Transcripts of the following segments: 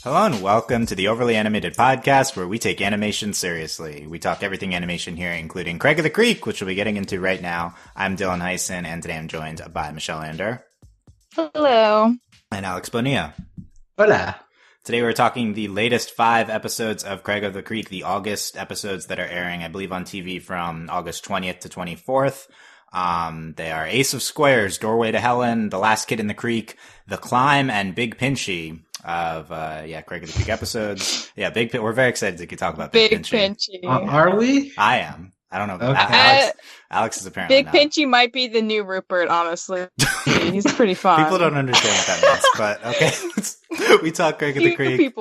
Hello and welcome to the Overly Animated Podcast, where we take animation seriously. We talk everything animation here, including Craig of the Creek, which we'll be getting into right now. I'm Dylan Hysen, and today I'm joined by Michelle Anderer. Hello. And Alex Bonilla. Hola. Today we're talking the latest 5 episodes of Craig of the Creek, the August episodes that are airing, I believe, on TV from August 20th to 24th. They are Ace of Squares, Doorway to Helen, The Last Kid in the Creek, The Climb, and Big Pinchy of, Craig of the Creek episodes. Yeah, we're very excited to talk about Big Pinchy. Are we? I am. I don't know. Okay. Alex is apparently Big not. Pinchy might be the new Rupert, honestly. He's pretty fun. People don't understand what that means, but okay. We talk Craig of the Creek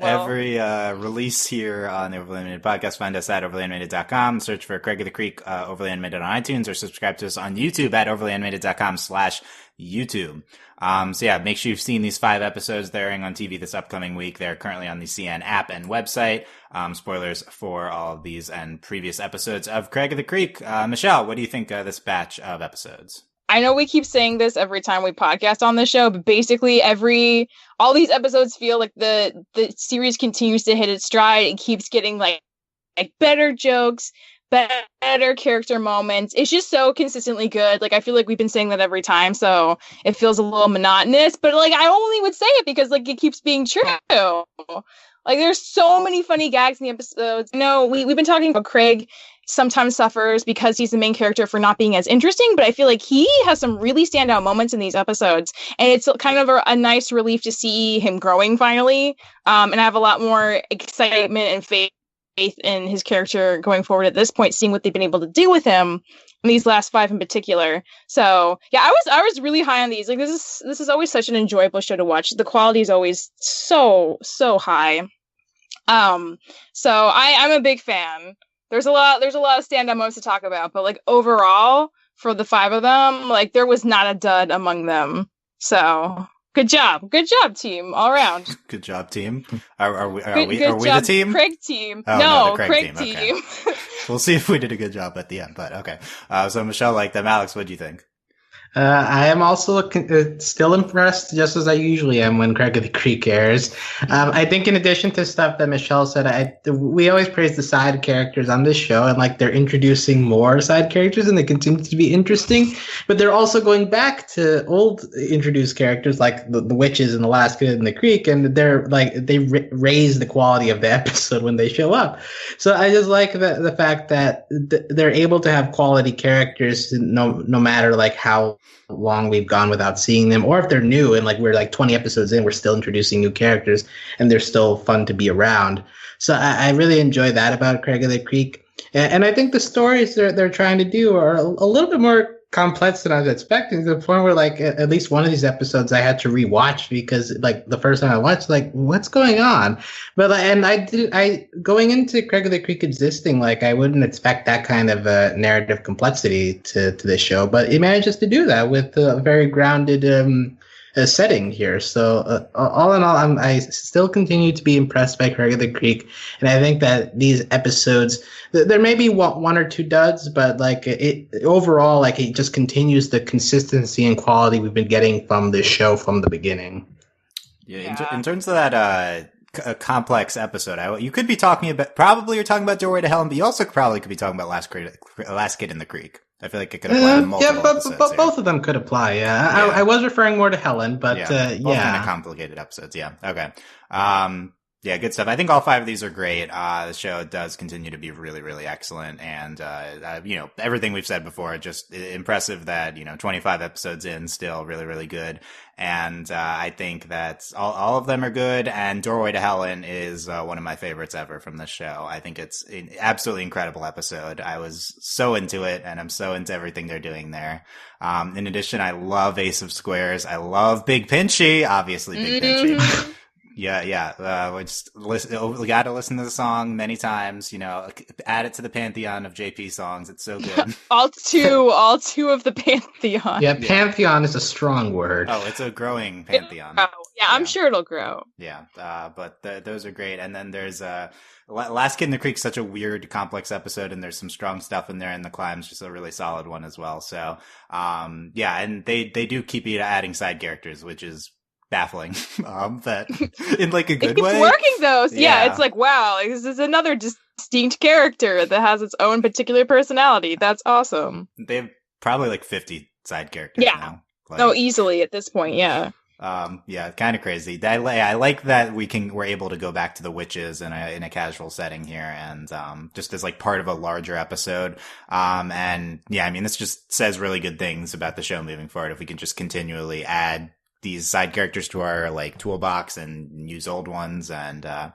every release here on the Overly Animated Podcast. Find us at overlyanimated.com. Search for Craig of the Creek Overly Animated on iTunes, or subscribe to us on YouTube at overlyanimated.com/YouTube. Make sure you've seen these 5 episodes. They're airing on TV this upcoming week. They're currently on the CN app and website. Spoilers for all of these and previous episodes of Craig of the Creek. Michelle, what do you think of this batch of episodes? I know we keep saying this every time we podcast on the show, but basically all these episodes feel like the series continues to hit its stride. It keeps getting like better jokes, better character moments. It's just so consistently good. Like, I feel like we've been saying that every time, so it feels a little monotonous, but like, I only would say it because like it keeps being true. Like, there's so many funny gags in the episodes. No, we've been talking about Craig sometimes suffers because he's the main character for not being as interesting, but I feel like he has some really standout moments in these episodes, and it's kind of a nice relief to see him growing finally, and I have a lot more excitement and faith in his character going forward at this point, seeing what they've been able to do with him in these last 5 in particular. So yeah, I was really high on these. Like, this is always such an enjoyable show to watch. The quality is always so high. So I'm a big fan. There's a lot of standout moments to talk about, but like overall for the 5 of them, like there was not a dud among them. So good job team, all around. Good job, team. Are we job, the team? Craig team. Oh, no, the Craig team. team. Okay. We'll see if we did a good job at the end, but okay. So Michelle liked them. Alex, what do you think? I am also still impressed, just as I usually am when Craig of the Creek airs. I think in addition to stuff that Michelle said, we always praise the side characters on this show, and like they're introducing more side characters, and they continue to be interesting. But they're also going back to old introduced characters like the witches and the Last Kid in the Creek, and they're like they raise the quality of the episode when they show up. So I just like the fact that they're able to have quality characters no matter like how long we've gone without seeing them, or if they're new and like we're like 20 episodes in, we're still introducing new characters and they're still fun to be around. So I really enjoy that about Craig of the Creek, and I think the stories they're trying to do are a little bit more complex than I was expecting, to the point where like at least one of these episodes I had to rewatch because like the first time I watched, like what's going on? But and I going into Craig of the Creek existing, like I wouldn't expect that kind of narrative complexity to this show, but it manages to do that with a very grounded setting here. So all in all, I still continue to be impressed by Craig of the Creek, and I think that these episodes, there may be one or two duds, but like it overall, like it just continues the consistency and quality we've been getting from this show from the beginning. Yeah. In terms of that a complex episode, you could be talking about, probably you're talking about Doorway to Helen, but you also probably could be talking about Last Kid in the Creek. I feel like it could apply to multiple episodes. But both of them could apply, yeah. I was referring more to Helen, but both kind of complicated episodes, yeah. Okay. Yeah, good stuff. I think all 5 of these are great. The show does continue to be really, really excellent. And, everything we've said before, just impressive that, 25 episodes in, still really, really good. And, I think that all of them are good. And Doorway to Helen is, one of my favorites ever from this show. I think it's an absolutely incredible episode. I was so into it, and I'm so into everything they're doing there. In addition, I love Ace of Squares. I love Big Pinchy, obviously Big Pinchy. Yeah. We got to listen to the song many times. Add it to the pantheon of JP songs. It's so good. all two of the pantheon. Yeah, pantheon is a strong word. Oh, it's a growing pantheon. I'm sure it'll grow. Yeah, but those are great. And then there's Last Kid in the Creek, such a weird, complex episode, and there's some strong stuff in there, and The Climb's just a really solid one as well. So, and they do keep adding side characters, which is baffling. That in like a good it's way. Working though. So yeah, it's like, wow, this is another distinct character that has its own particular personality. That's awesome. They have probably like 50 side characters now. Like, easily at this point, yeah. Yeah, kind of crazy. I like that we're able to go back to the witches in a casual setting here, and just as like part of a larger episode. And yeah, I mean, this just says really good things about the show moving forward. If we can just continually add these side characters to our like toolbox and use old ones, and a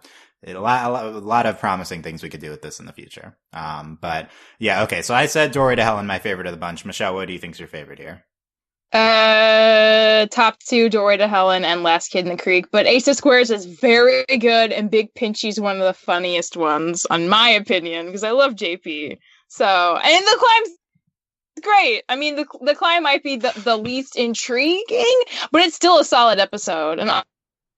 lot of promising things we could do with this in the future. But yeah, okay. So I said Dory to Helen, my favorite of the bunch. Michelle, what do you think's your favorite here? Top 2, Dory to Helen and Last Kid in the Creek, but Ace of Squares is very good, and Big Pinchy's one of the funniest ones, on my opinion, because I love JP. So, and the climb's great. I mean, the climb might be the least intriguing, but it's still a solid episode, and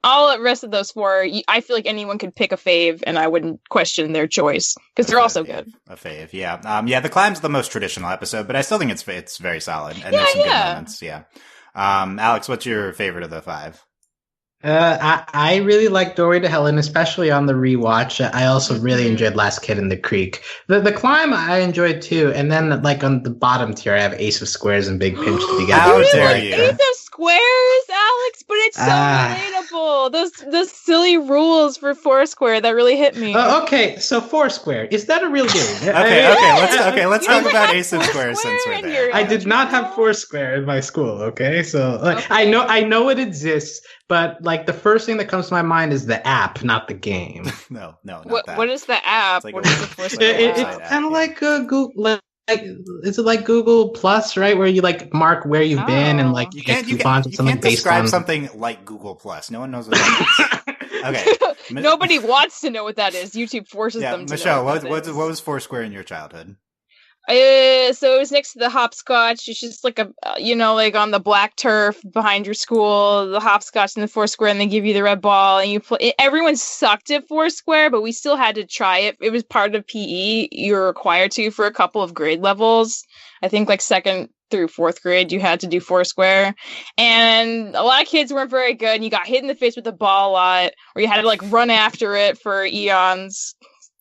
all the rest of those 4, I feel like anyone could pick a fave, and I wouldn't question their choice, because they're also good. A fave, yeah. Yeah, the climb's the most traditional episode, but I still think it's very solid, and there's some good moments, yeah. Alex, what's your favorite of the 5? I really like Dory to Helen, especially on the rewatch. I also really enjoyed Last Kid in the Creek. The climb I enjoyed too, and then like on the bottom tier, I have Ace of Squares and Big Pinchy together. How dare you? Ace of Squares, Alex, but it's so relatable. Those silly rules for Foursquare that really hit me. Okay, so Foursquare, is that a real game? Let's talk about Ace of Squares since we're there. I did not have Foursquare in my school. Okay, so I know it exists. But like the first thing that comes to my mind is the app, not the game. No, not that. What is the app? Like what is the Foursquare app? It's kind of like Google. Like, is it like Google Plus, right? Where you like mark where you've been and like you get coupons and something based on. You can't describe something like Google Plus. No one knows what that is. Okay. Nobody wants to know what that is. YouTube forces them to Michelle, know. Michelle, what was Foursquare in your childhood? So it was next to the hopscotch. It's just like like on the black turf behind your school, the hopscotch and the Foursquare, and they give you the red ball, and you play. Everyone sucked at Foursquare, but we still had to try it. It was part of PE. You were required to for a couple of grade levels. I think like 2nd through 4th grade, you had to do Foursquare, and a lot of kids weren't very good. And you got hit in the face with the ball a lot, or you had to like run after it for eons.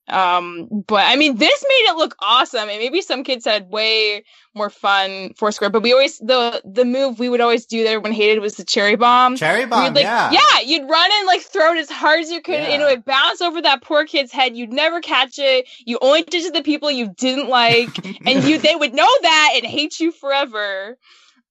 But I mean, this made it look awesome, and maybe some kids had way more fun Foursquare, but we always, the move we would always do that everyone hated was the cherry bomb. Yeah, you'd run and like throw it as hard as you could, and it would bounce over that poor kid's head. You'd never catch it. You only did it to the people you didn't like, and they would know that and hate you forever.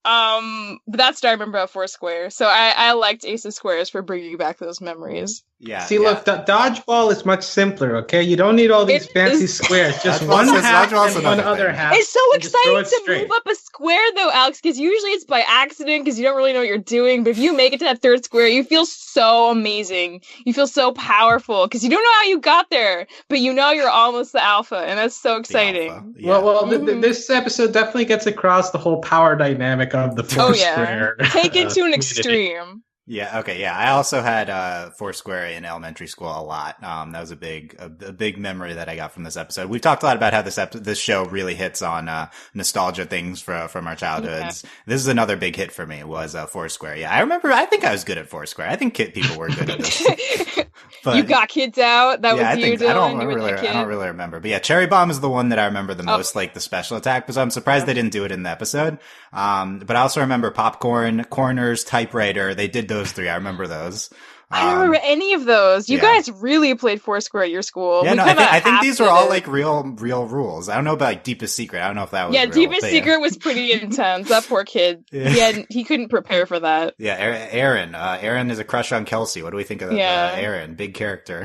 But that's what I remember about Foursquare. So I liked Ace of Squares for bringing back those memories. Yeah. See, look, dodgeball is much simpler. Okay, you don't need all these fancy squares. Just one half and one other half. It's so exciting to move up a square, though, Alex, because usually it's by accident because you don't really know what you're doing. But if you make it to that 3rd square, you feel so amazing. You feel so powerful because you don't know how you got there, but you know you're almost the alpha, and that's so exciting. Yeah. Well, this episode definitely gets across the whole power dynamic of the Foursquare. Take it to an extreme. Yeah. Okay. Yeah. I also had Foursquare in elementary school a lot. That was a big memory that I got from this episode. We've talked a lot about how this show really hits on nostalgia things from our childhoods. Yeah. This is another big hit for me. Was Foursquare. Yeah, I remember. I think I was good at Foursquare. I think people were good at this. But, you got kids out. That was you, Dylan. I don't really remember. But yeah, cherry bomb is the one that I remember the most, like the special attack. Because I'm surprised they didn't do it in the episode. But I also remember popcorn, corners, typewriter. They did those 3. I remember those. I don't remember any of those. You guys really played Foursquare at your school. Yeah, I think these were all like real rules. I don't know about like Deepest Secret. I don't know if that was real, Deepest Secret was pretty intense. That poor kid. He couldn't prepare for that. Yeah, Aaron. Aaron is a crush on Kelsey. What do we think of Aaron? Big character.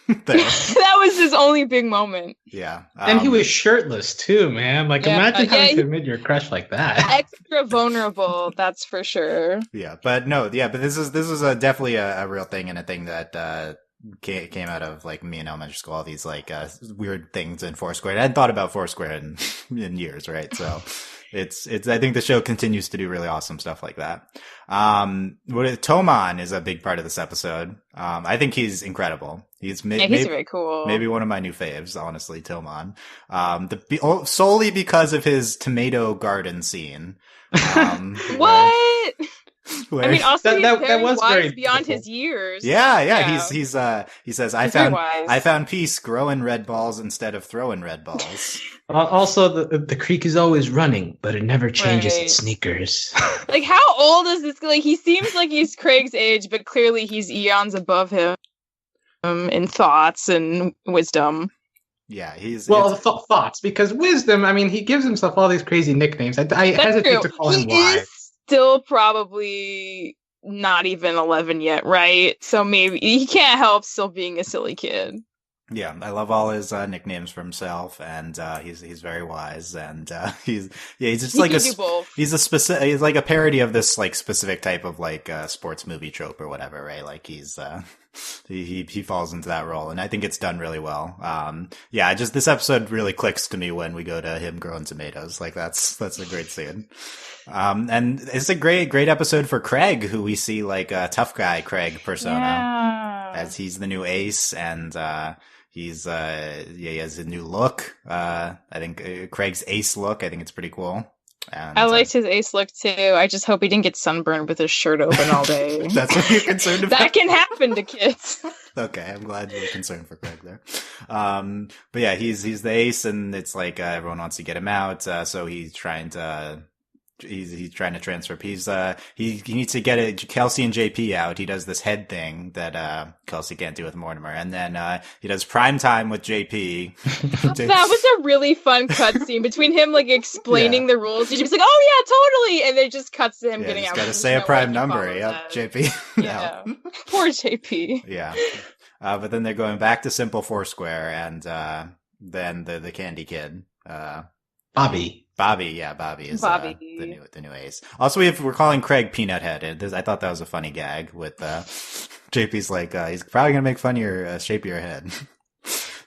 That was his only big moment. Yeah. And he was shirtless too, man. Like imagine having to admit your crush like that. Extra vulnerable, that's for sure. Yeah, but this is definitely a real thing, and a thing that came out of like me in elementary school, all these like weird things in Foursquare. I hadn't thought about Foursquare in years, right? So it's I think the show continues to do really awesome stuff like that. Toman is a big part of this episode. I think he's incredible. He's very cool. Maybe one of my new faves, honestly, Toman. Solely because of his tomato garden scene. What? I mean, also he's that very was wise very beyond beautiful. his years. Yeah. He says, He's very wise. I found peace growing red balls instead of throwing red balls. Also, the creek is always running, but it never changes Right. its sneakers. Like, how old is this? Like, he seems like he's Craig's age, but clearly he's eons above him in thoughts and wisdom. Yeah, he's thoughts, because wisdom. I mean, he gives himself all these crazy nicknames. I hesitate to call him He wise. is still probably not even 11 yet, right? So maybe he can't help still being a silly kid. Yeah, I love all his nicknames for himself, and he's very wise, and he's just He like can do both. he's like a parody of this like specific type of like sports movie trope or whatever, right? Like he's he falls into that role, and I think it's done really well. Yeah, just this episode really clicks to me when we go to him growing tomatoes. Like that's a great scene. And it's a great episode for Craig, who we see like a tough guy Craig persona as he's the new ace, and he has a new look. I think Craig's ace look. I think it's pretty cool. And, I liked his ace look too. I just hope he didn't get sunburned with his shirt open all day. That's what you're concerned about. That can happen to kids. Okay, I'm glad you're concerned for Craig there. But yeah, he's the ace, and it's like everyone wants to get him out. So he's trying to. He's trying to transfer. He needs to get Kelsey and JP out. He does this head thing that Kelsey can't do with Mortimer, and then he does prime time with JP. That was a really fun cutscene between him like explaining the rules. JP's like, "Oh yeah, totally," and then it just cuts to him getting he's out. Got to say a prime number. Yep, JP. Yeah, poor JP. Yeah, but then they're going back to Simple Foursquare, and then the Candy Kid, Bobby is the new ace. Also, we're calling Craig Peanut Head. I thought that was a funny gag with JP's like he's probably gonna make fun of your shape of your head.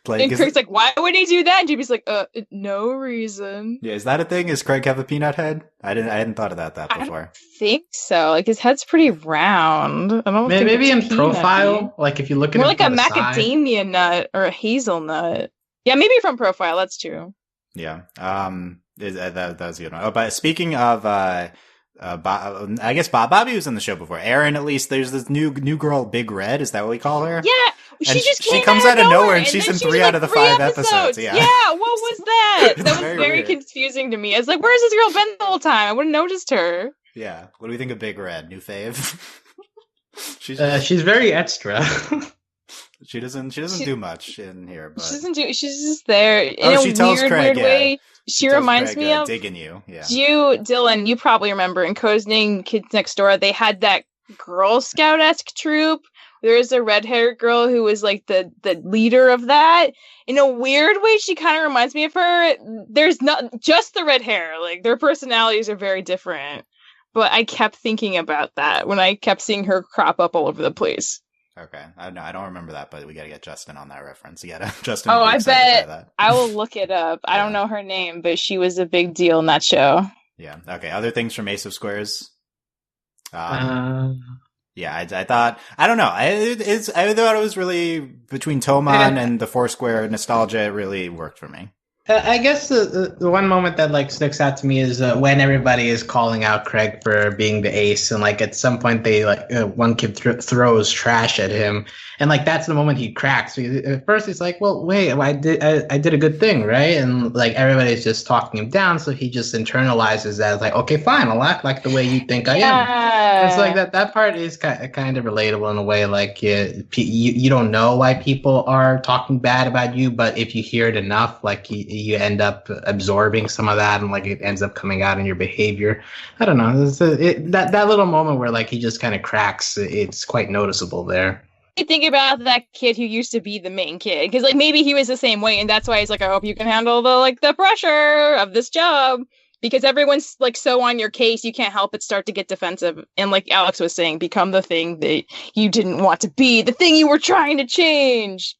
Like, and Craig's like, why would he do that? And JP's like, no reason. Yeah, is that a thing? Is Craig have a peanut head? I hadn't thought about that before. I don't think so. Like his head's pretty round. I don't think maybe in peanut-y. profile. Like if you look at more him like a from the macadamia nut or a hazelnut. Yeah, maybe from profile. That's true. Yeah. That was a good one. Oh, but speaking of, I guess Bobby was in the show before. Erin, at least, there's this new girl, Big Red. Is that what we call her? Yeah. She comes out of nowhere, and she's in 3 out of the 5 episodes. Yeah. Yeah. What was that? That was very weird. Confusing to me. I was like, where's this girl been the whole time? I would have noticed her. Yeah. What do we think of Big Red? New fave? she's very extra. She doesn't do much in here, but she's just there in a weird way. She reminds me of digging you. Yeah. Dylan, you probably remember in Codenamed Kids Next Door, they had that Girl Scout-esque troop. There was a red-haired girl who was like the leader of that. In a weird way, she kind of reminds me of her. There's not just the red hair. Like their personalities are very different. But I kept thinking about that when I kept seeing her crop up all over the place. Okay, I don't remember that, but we gotta get Justin on that reference. You gotta Justin. Oh, I bet I will look it up. I don't know her name, but she was a big deal in that show. Yeah. Okay. Other things from Ace of Squares. Yeah, I thought I don't know. I thought it was really between Toman and the Foursquare nostalgia. It really worked for me. I guess the one moment that like sticks out to me is when everybody is calling out Craig for being the ace, and like at some point they like one kid throws trash at him, and like that's the moment he cracks. At first he's like, "Well, wait, I did a good thing, right?" And like everybody's just talking him down, so he just internalizes that as like, "Okay, fine, I'll act like the way you think I am." It's like that part is kind of relatable in a way. Like you don't know why people are talking bad about you, but if you hear it enough, like you end up absorbing some of that, and like it ends up coming out in your behavior. I don't know. That little moment where like he just kind of cracks, it's quite noticeable there. I think about that kid who used to be the main kid, because like maybe he was the same way, and that's why he's like, I hope you can handle the pressure of this job, because everyone's like so on your case, you can't help but start to get defensive. And like Alex was saying, become the thing that you didn't want to be, the thing you were trying to change.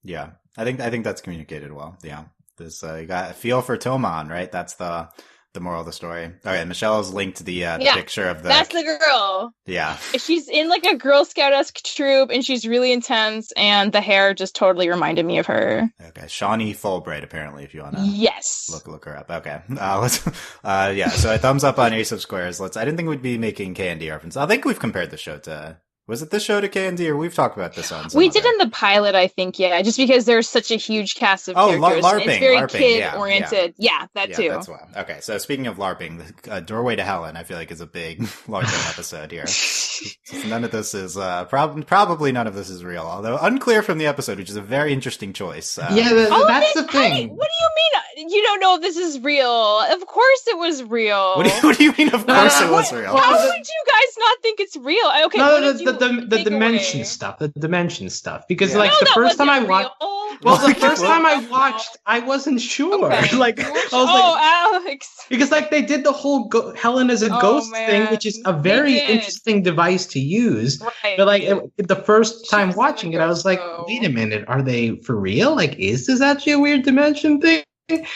Yeah, I think that's communicated well. Yeah. This you got a feel for Toman, right? That's the the moral of the story. All right, Michelle has linked the picture of the. That's the girl. Yeah. She's in like a Girl Scout-esque troop, and she's really intense, and the hair just totally reminded me of her. Okay, Shawnee Fulbright, apparently, if you want to. Yes. Look her up. Okay. Let's. Yeah. So a thumbs up on Ace of Squares. I didn't think we'd be making K&D reference. I think we've compared the show to. Was it this show to K&D, or we've talked about this on? We did in the pilot, I think. Yeah, just because there's such a huge cast of characters. LARPing. It's very LARPing, kid oriented. Yeah, that too. That's why. Okay, so speaking of LARPing, Doorway to Helen, I feel like is a big LARPing episode here. None of this is probably none of this is real, although unclear from the episode, which is a very interesting choice. That's the thing. What do you mean? You don't know if this is real? Of course it was real. What do you mean? Of course it was real. How would you guys not think it's real? Okay, the dimension stuff. The dimension stuff. Because the first time I watched. Well, the first time I watched, I wasn't sure. Okay. Alex. Because they did the whole Helen as a ghost man. thing, which is a very interesting device to use. Right. But the first time watching it, I was like, wait a minute, are they for real? Is this actually a weird dimension thing?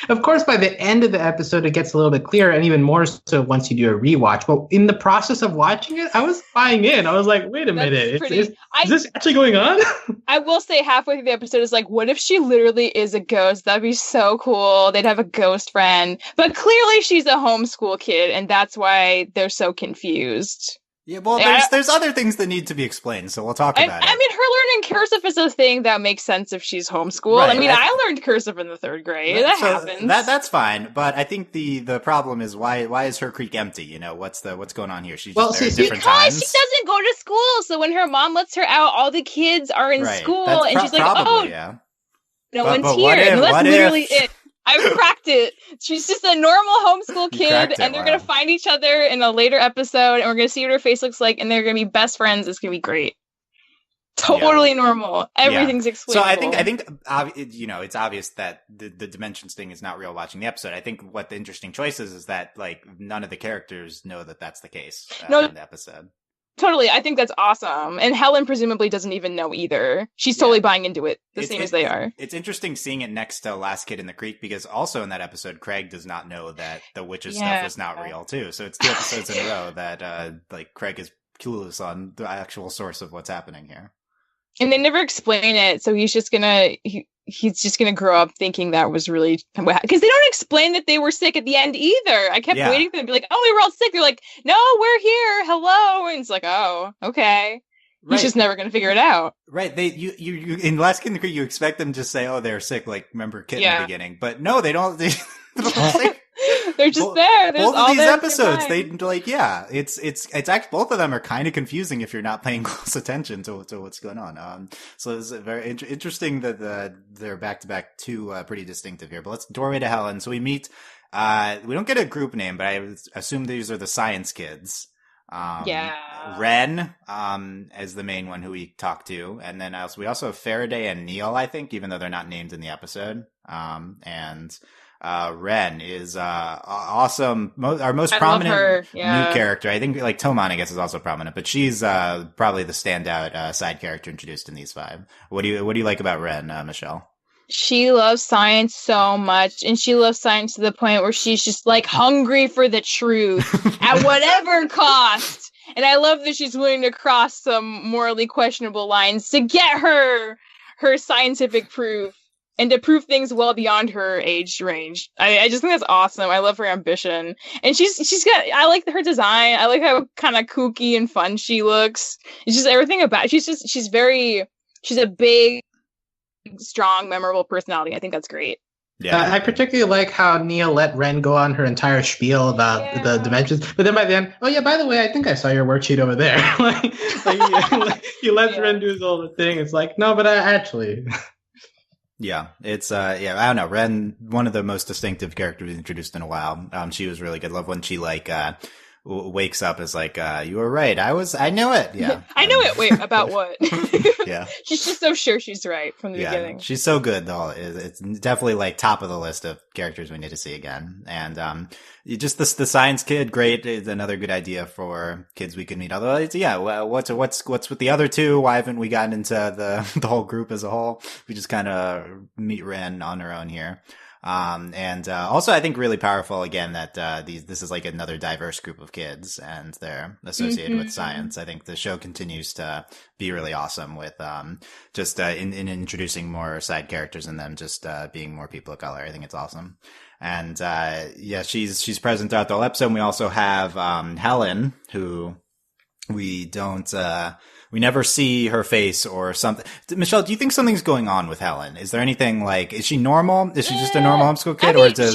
Of course, by the end of the episode, it gets a little bit clearer, and even more so once you do a rewatch. But in the process of watching it, I was buying in. I was like, wait a minute, is this actually going on? I will say halfway through the episode is what if she literally is a ghost? That'd be so cool. They'd have a ghost friend. But clearly she's a homeschool kid, and that's why they're so confused. Yeah, well, there's other things that need to be explained, so we'll talk about it. I mean, her learning cursive is a thing that makes sense if she's homeschooled. Right, I learned cursive in the 3rd grade. That happens. That's fine, but I think the problem is why is her creek empty? What's going on here? She's just there at different times. Because she doesn't go to school, so when her mom lets her out, all the kids are in school, and she's like, no one's here. And that's literally it. I cracked it. She's just a normal homeschool kid, and they're going to find each other in a later episode, and we're going to see what her face looks like, and they're going to be best friends. It's going to be great. Totally normal. Everything's explainable. So I think it's obvious that the dimensions thing is not real watching the episode. I think what the interesting choice is that none of the characters know that that's the case in the episode. Totally. I think that's awesome. And Helen presumably doesn't even know either. She's totally buying into it the same as they are. It's interesting seeing it next to Last Kid in the Creek because also in that episode, Craig does not know that the witches stuff was not real too. So it's 2 episodes in a row that Craig is clueless on the actual source of what's happening here. And they never explain it. So he's just gonna grow up thinking that was really, because they don't explain that they were sick at the end either. I kept waiting for them to be like, "Oh, we were all sick." They're like, "No, we're here. Hello." And it's like, "Oh, okay." Right. He's just never gonna figure it out. Right. You in Last Kid in the Creek, you expect them to say, "Oh, they're sick." Remember Kit in the beginning, but no, they don't. They don't say. They're just there. There's both of these episodes, it's actually both of them are kind of confusing if you're not paying close attention to what's going on. So it's very interesting that they're back to back 2 pretty distinctive here. But let's Doorway to Helen. So we meet. We don't get a group name, but I assume these are the science kids. Ren as the main one who we talk to, and then we also have Faraday and Neil, I think, even though they're not named in the episode. Ren is awesome. Our most prominent new character. I think Toman, I guess, is also prominent, but she's probably the standout side character introduced in these 5. What do you like about Ren, Michelle? She loves science so much, and she loves science to the point where she's just hungry for the truth at whatever cost. And I love that she's willing to cross some morally questionable lines to get her scientific proof. And to prove things well beyond her age range. I just think that's awesome. I love her ambition. And I like her design. I like how kind of kooky and fun she looks. It's just everything about she's a big, strong, memorable personality. I think that's great. Yeah, I particularly like how Neil let Ren go on her entire spiel about the dimensions, but then by the end, oh yeah, by the way, I think I saw your worksheet over there. He lets Ren do his whole thing. It's like, no, but I actually. Yeah, it's I don't know. Ren, one of the most distinctive characters introduced in a while. She was really good. Love when she wakes up as you were right. I knew it. Yeah. I knew it. Wait, about what? Yeah. She's just so sure she's right from the beginning. She's so good though. It's definitely top of the list of characters we need to see again. And just the science kid, great, is another good idea for kids we could meet. Although what's with the other 2? Why haven't we gotten into the whole group as a whole? We just kind of meet Ren on her own here. And also I think really powerful again that this is like another diverse group of kids and they're associated with science. I think the show continues to be really awesome with just in introducing more side characters and them just being more people of color. I think it's awesome. And yeah, she's present throughout the whole episode. And we also have Helen, who we don't we never see her face or something. Michelle, do you think something's going on with Helen? Is there anything like, is she normal? Is she just a normal homeschool kid? I mean, or does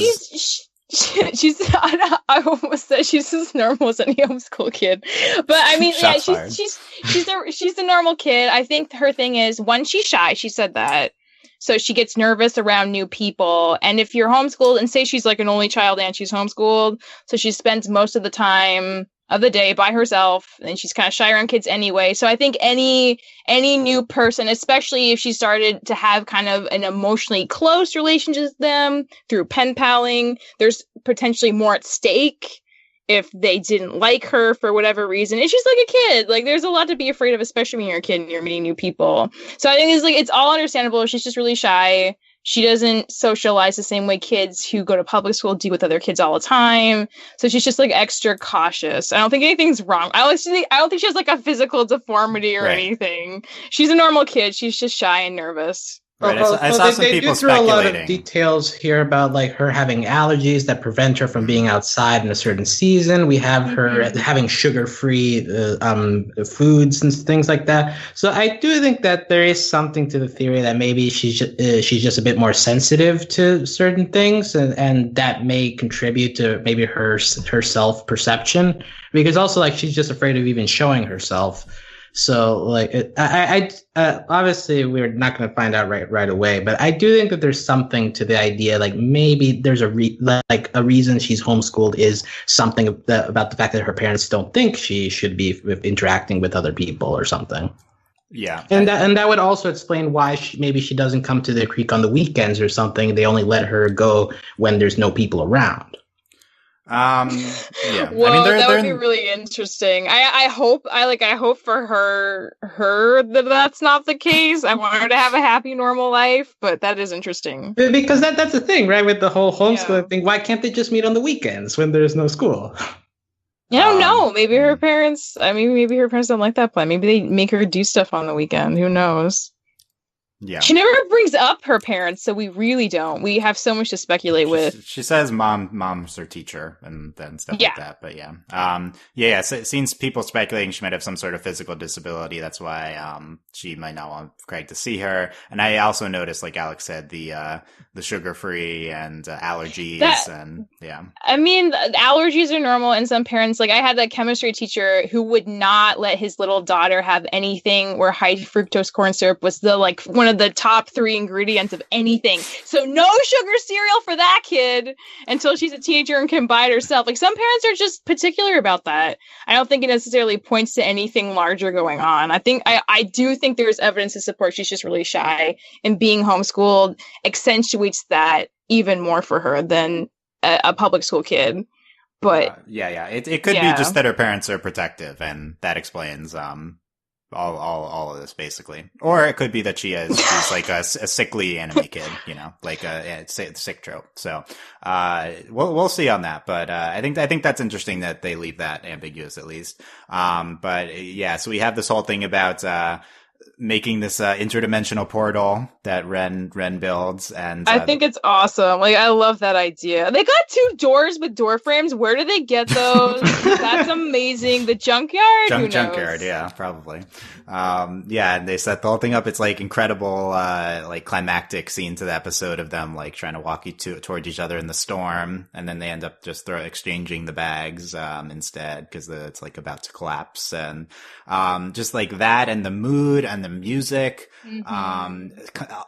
she's I almost said she's as normal as any homeschool kid, but I mean, yeah, she's a normal kid. I think her thing is, one, she's shy. She said that. So she gets nervous around new people. And if you're homeschooled, and say she's like an only child and she's homeschooled, so she spends most of the time of the day by herself, and she's kind of shy around kids anyway. So I think any new person, especially if she started to have kind of an emotionally close relationship with them through pen paling, there's potentially more at stake if they didn't like her for whatever reason. It's just like a kid. Like, there's a lot to be afraid of, especially when you're a kid and you're meeting new people. So I think it's all understandable. She's just really shy. She doesn't socialize the same way kids who go to public school do with other kids all the time. So she's just like extra cautious. I don't think anything's wrong. I don't think she has like a physical deformity or anything. She's a normal kid. She's just shy and nervous. Right. I saw some people speculating. A lot of details here about like her having allergies that prevent her from being outside in a certain season. We have her having sugar-free foods and things like that. So I do think that there is something to the theory that maybe she's just a bit more sensitive to certain things, and that may contribute to maybe her self-perception, because also like she's just afraid of even showing herself. So, like, I obviously we're not going to find out right away, but I do think that there's something to the idea, like maybe there's a reason she's homeschooled is something about the fact that her parents don't think she should be interacting with other people or something. Yeah, and that would also explain why maybe she doesn't come to the creek on the weekends or something. They only let her go when there's no people around. Yeah. Well, I mean, that would be really interesting. I hope for her that that's not the case. I want her to have a happy, normal life, but that is interesting. Because that's the thing, right? With the whole homeschooling thing, why can't they just meet on the weekends when there's no school? I don't know. Maybe her parents don't like that plan. Maybe they make her do stuff on the weekend. Who knows? Yeah. She never brings up her parents, so we really don't. We have so much to speculate with. She says mom's her teacher and then stuff like that. But yeah. So it seems people speculating she might have some sort of physical disability. That's why she might not want Craig to see her. And I also noticed, like Alex said, the sugar-free and allergies and yeah. I mean, allergies are normal in some parents. Like, I had a chemistry teacher who would not let his little daughter have anything where high fructose corn syrup was one of the top 3 ingredients of anything. So no sugar cereal for that kid until she's a teenager and can buy it herself. Like, some parents are just particular about that. I don't think it necessarily points to anything larger going on. I do think there's evidence to support she's just really shy, and being homeschooled accentuates that even more for her than a public school kid. But it could be just that her parents are protective, and that explains all of this basically. Or it could be that she's like a sickly anime kid, you know, like a sick trope. So we'll see on that, but I think that's interesting that they leave that ambiguous at least. But yeah, so we have this whole thing about making this interdimensional portal that Ren builds, and I think it's awesome. Like, I love that idea. They got 2 doors with door frames. Where did they get those? That's amazing. The junkyard? Junkyard, yeah, probably. And they set the whole thing up. It's like incredible, like climactic scene to the episode of them like trying to walk towards each other in the storm, and then they end up just exchanging the bags instead because it's like about to collapse, and just like that, and the mood and the music,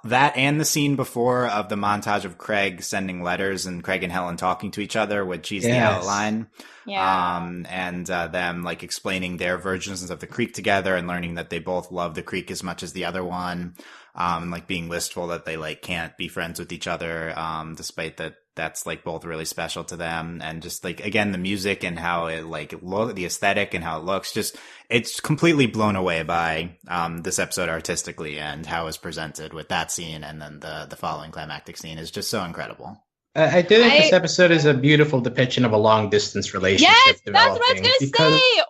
that and the scene before of the montage of Craig sending letters and Craig and Helen talking to each other with Cheese the Outline. Yeah. And them like explaining their versions of the creek together and learning that they both love the creek as much as the other one. And like being wistful that they like can't be friends with each other, despite that's like both really special to them. And just like, again, the music and how it like the aesthetic and how it looks, just, it's completely blown away by, this episode artistically, and how it's presented with that scene. And then the following climactic scene is just so incredible. I do think this episode is a beautiful depiction of a long distance relationship. Yes, that's what I was developing gonna say.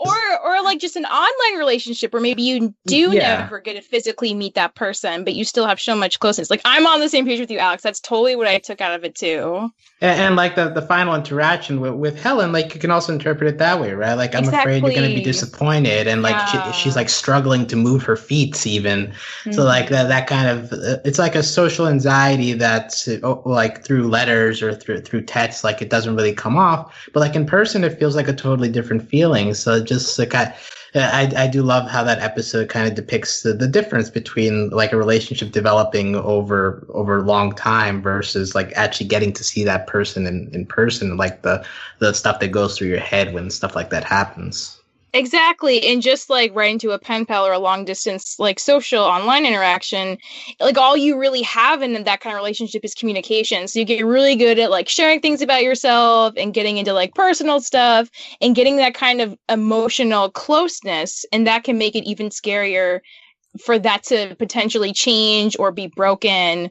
Or like just an online relationship where maybe you do never get to physically meet that person, but you still have so much closeness. Like, I'm on the same page with you, Alex. That's totally what I took out of it too. And like the final interaction with Helen, like you can also interpret it that way, right? Like, I'm afraid you're going to be disappointed, and like she's like struggling to move her feet even. Mm-hmm. So like that kind of, it's like a social anxiety that's like through letters or through text, like it doesn't really come off, but like in person it feels like a totally different feeling. So just like I do love how that episode kind of depicts the difference between like a relationship developing over a long time versus like actually getting to see that person in person, like the stuff that goes through your head when stuff like that happens. Exactly. And just like writing to a pen pal or a long distance, like social online interaction, like all you really have in that kind of relationship is communication. So you get really good at like sharing things about yourself and getting into like personal stuff and getting that kind of emotional closeness. And that can make it even scarier for that to potentially change or be broken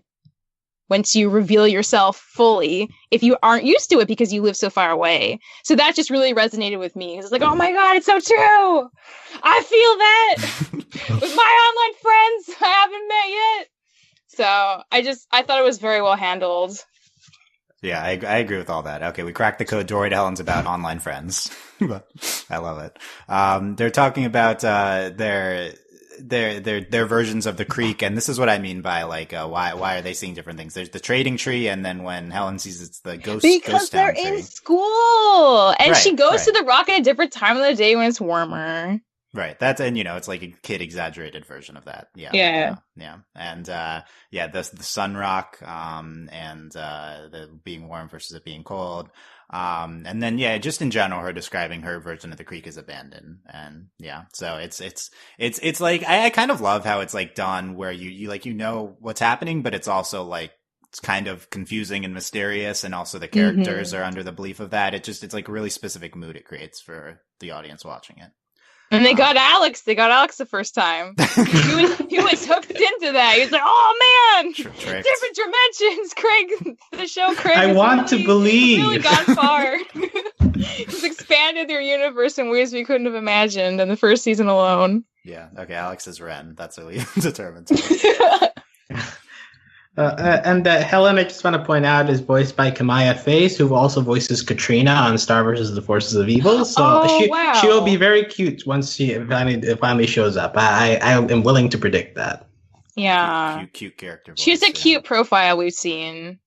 once you reveal yourself fully, if you aren't used to it because you live so far away. So that just really resonated with me. It's like, oh my God, it's so true. I feel that with my online friends I haven't met yet. So I thought it was very well handled. Yeah, I agree with all that. Okay, we cracked the code. Dory to Helen's about online friends. I love it. They're talking about their versions of the creek, and this is what I mean by like why are they seeing different things? There's the trading tree, and then when Helen sees it's the ghost they're tree. In school, and she goes to the rock at a different time of the day when it's warmer. Right. That's, and it's like a kid exaggerated version of that. Yeah. And the sun rock, and the being warm versus it being cold. And then just in general, her describing her version of the creek as abandoned. And so it's like, I kind of love how it's like done where you like, what's happening, but it's also like, it's kind of confusing and mysterious. And also the characters are under the belief of that. It's like a really specific mood it creates for the audience watching it. And they got Alex. They got Alex the first time. he was hooked into that. He was like, "Oh man, different dimensions." Craig, the show Craig. I want to believe. Really gone far. He's expanded their universe in ways we couldn't have imagined in the first season alone. Yeah. Okay. Alex is Ren. That's what we determined. And Helen, I just want to point out, is voiced by Kamaya Face, who also voices Katrina on Star vs. the Forces of Evil. So she will be very cute once she finally shows up. I am willing to predict that. Yeah. Cute character voice. She's a cute profile we've seen.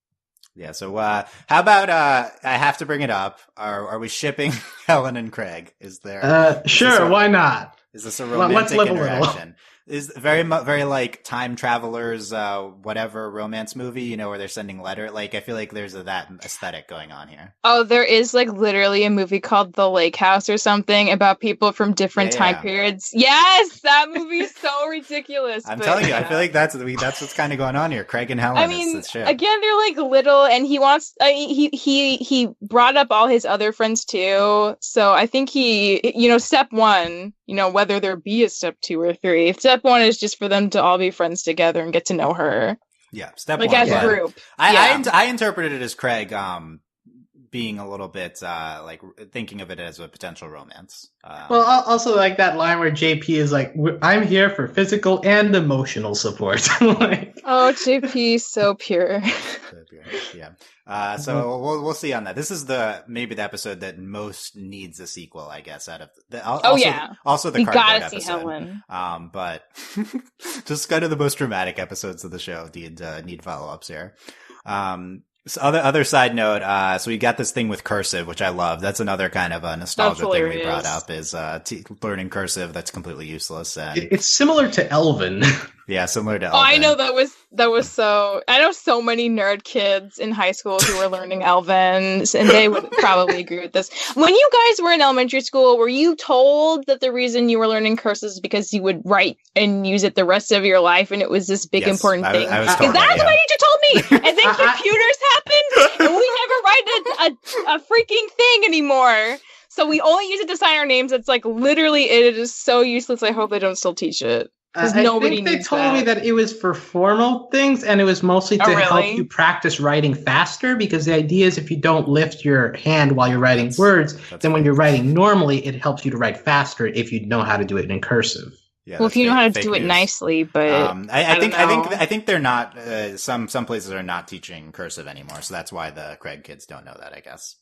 Yeah, so how about I have to bring it up. Are we shipping Helen and Craig? Is there sure, why not? Is this a romantic interaction? Is very like time travelers, whatever romance movie, where they're sending letter. Like, I feel like there's that aesthetic going on here. Oh, there is like literally a movie called The Lake House or something about people from different time periods. Yes, that movie is so ridiculous. I'm telling you, I feel like that's what's kind of going on here. Craig and Helen. I mean, again, they're like little, and he wants. He brought up all his other friends too. So I think he, step one. Whether there be a step 2 or 3. Step 1 is just for them to all be friends together and get to know her. Yeah, step like 1. As a group. I interpreted it as Craig being a little bit like thinking of it as a potential romance. Well, also like that line where JP is like, "I'm here for physical and emotional support." Like, oh, JP, so pure. Yeah. So we'll see on that. This is maybe the episode that most needs a sequel, I guess. Out of also the cardboard episode. See Helen. But just kind of the most dramatic episodes of the show need follow-ups here. So other side note, so we got this thing with cursive, which I love. That's another kind of a nostalgia thing we brought up is learning cursive. That's completely useless. And it's similar to Elven. Yeah, similar to Elven. Oh, I know that was so. I know so many nerd kids in high school who were learning Elven, and they would probably agree with this. When you guys were in elementary school, were you told that the reason you were learning cursive is because you would write and use it the rest of your life, and it was this big important thing? I was told that's what my teacher told me. And then computers happened, and we never write a freaking thing anymore. So we only use it to sign our names. It's like literally, it is so useless. I hope they don't still teach it. Because I nobody think they needs told me that it was for formal things, and it was mostly to help really? you practice writing faster. Because the idea is, if you don't lift your hand while you're writing words, then when fake. you're writing normally, it helps you to write faster if you know how to do it in cursive. Yeah, Well, if you know how to fake do it news. nicely, but I think they're not. Some places are not teaching cursive anymore, so that's why the Craig kids don't know that, I guess.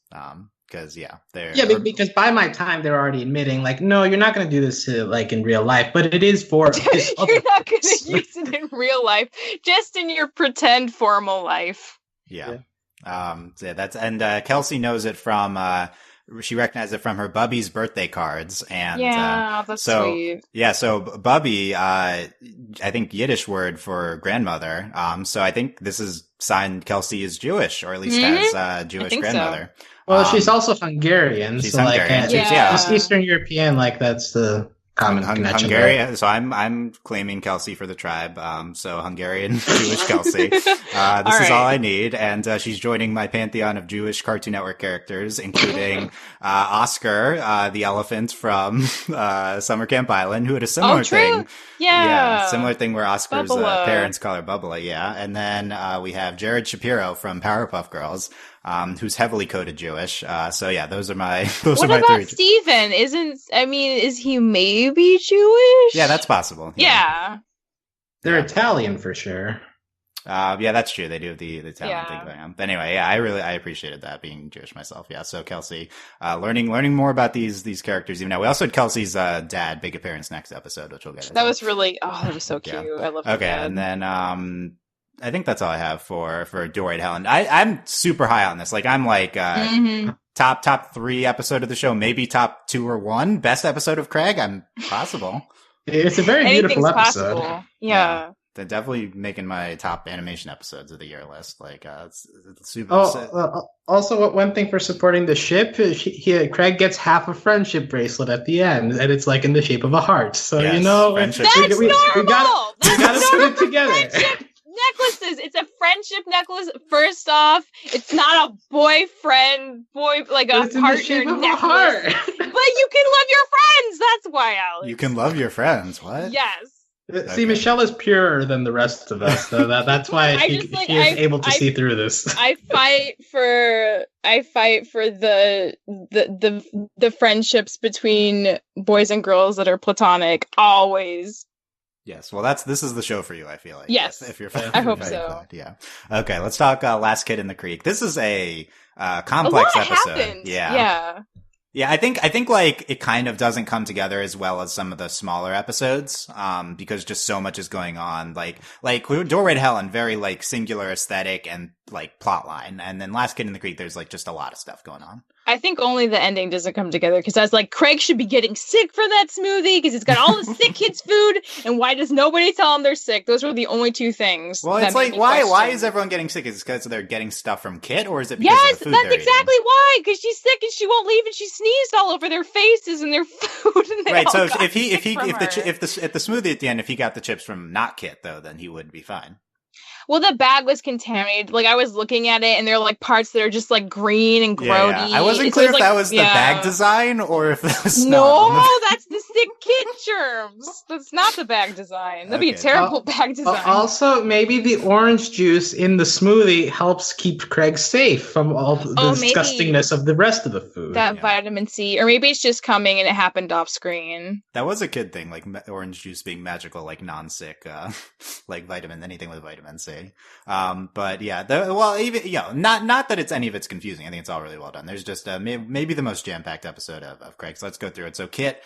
Because they're Because by my time they're already admitting, like, no, you're not going to do this like in real life, but it is for. you're not going to use it in real life, just in your pretend formal life. Yeah. That's Kelsey knows it from. She recognized it from her Bubby's birthday cards, and that's sweet. Yeah, so Bubby, I think Yiddish word for grandmother. So I think this is signed Kelsey is Jewish, or at least has a Jewish grandmother. So. Well, she's also Hungarian. She's so Hungarian. Like, Eastern European, like that's the common connection. Hungarian. There. So I'm claiming Kelsey for the tribe. So Hungarian Jewish Kelsey. This is all I need, and she's joining my pantheon of Jewish Cartoon Network characters, including Oscar, the elephant from Summer Camp Island, who had a similar thing. Yeah, similar thing where Oscar's parents call her Bubba. Yeah, and then we have Jared Shapiro from Powerpuff Girls. Who's heavily coded Jewish. So yeah, those are my three. What about Steven? Is he maybe Jewish? Yeah, that's possible. Yeah. They're Italian for sure. Yeah, that's true. They do have the Italian thing going on. But anyway, yeah, I appreciated that, being Jewish myself. Yeah. So Kelsey, learning more about these characters. Even now, we also had Kelsey's dad, big appearance next episode, which we'll get into. That was really, that was so cute. I love that. Okay. And then, I think that's all I have for Adored Helen. I'm super high on this. Like, I'm like, top 3 episode of the show, maybe top 2 or 1 best episode of Craig. I'm possible. It's a very beautiful episode. Possible. Yeah. They're definitely making my top animation episodes of the year list. Like, it's super. Also, one thing for supporting the ship, Craig gets half a friendship bracelet at the end, and it's like in the shape of a heart. So yes, that's normal. We gotta put it together. Necklaces. It's a friendship necklace. First off, it's not a boyfriend, like a partner necklace. But you can love your friends. That's why, Alex. You can love your friends. What? Yes. See, Michelle is purer than the rest of us, so that's why she is able to see through this. I fight for the friendships between boys and girls that are platonic always. Yes, well, this is the show for you, I feel like. Yes, if you're I hope so. Yeah. Okay, let's talk Last Kid in the Creek. This is a complex episode. Happened. Yeah. Yeah, I think like it kind of doesn't come together as well as some of the smaller episodes, because just so much is going on. Like Doorway to Helen, very like singular aesthetic and like plot line, and then Last Kid in the Creek, there's like just a lot of stuff going on. I think only the ending doesn't come together, because I was like, Craig should be getting sick for that smoothie because it's got all the sick kids' food, and why does nobody tell them they're sick? Those were the only 2 things. Well, it's like, why is everyone getting sick? Is it because they're getting stuff from Kit, or is it because of the food that's exactly why, because she's sick and she won't leave, and she sneezed all over their faces and their food. And right. So if the smoothie at the end, if he got the chips from not Kit though, then he would be fine. Well, the bag was contaminated. Like, I was looking at it, and there are like parts that are just like green and grody. Yeah. I wasn't clear if that was the bag design or if that was that's the sick kid germs. That's not the bag design. That'd be a terrible bag design. Also, maybe the orange juice in the smoothie helps keep Craig safe from all the disgustingness of the rest of the food. That vitamin C, or maybe it's just coming and it happened off screen. That was a kid thing, like orange juice being magical, like non-sick, like anything with vitamin C. But yeah, not that it's any of it's confusing. I think it's all really well done. There's just maybe the most jam-packed episode of Craig. So let's go through it. So Kit,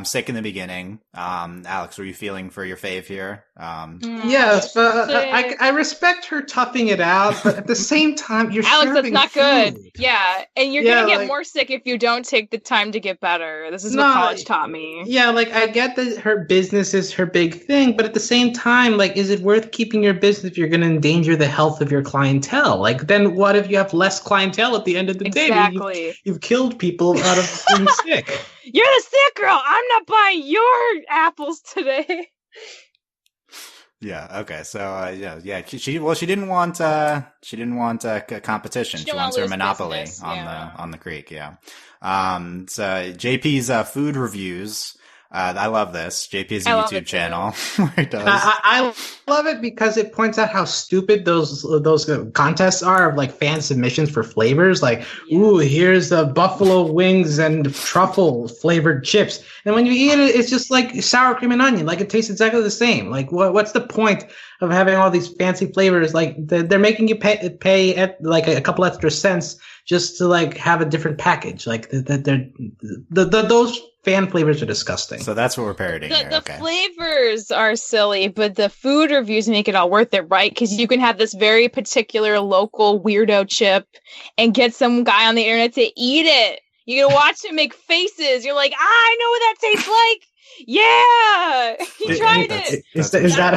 sick in the beginning. Alex, were you feeling for your fave here? Yes, but I respect her toughing it out, but at the same time, you're Alex, that's not food. Good. Yeah, and you're gonna get more sick if you don't take the time to get better. This is what college taught me. Yeah, like I get that her business is her big thing, but at the same time, like, is it worth keeping your business if you're going to endanger the health of your clientele? Like, then what if you have less clientele at the end of the day? Exactly. You've killed people out of being sick. You're the sick girl. I'm not buying your apples today. Yeah. Okay. So she didn't want a competition. She wants her monopoly on the creek. Yeah. So JP's food reviews. I love this. JP's I love YouTube it too. channel where he does. I love it because it points out how stupid those contests are of like fan submissions for flavors. Like, ooh, here's the buffalo wings and truffle flavored chips, and when you eat it, it's just like sour cream and onion. Like it tastes exactly the same. Like, what's the point of having all these fancy flavors? Like they're making you pay at like a couple extra cents just to like have a different package. Like those fan flavors are disgusting. So that's what we're parodying here. The flavors are silly, but the food reviews make it all worth it, right? Because you can have this very particular local weirdo chip and get some guy on the internet to eat it. You can watch him make faces. You're like, I know what that tastes like. Yeah, he tried it. Is that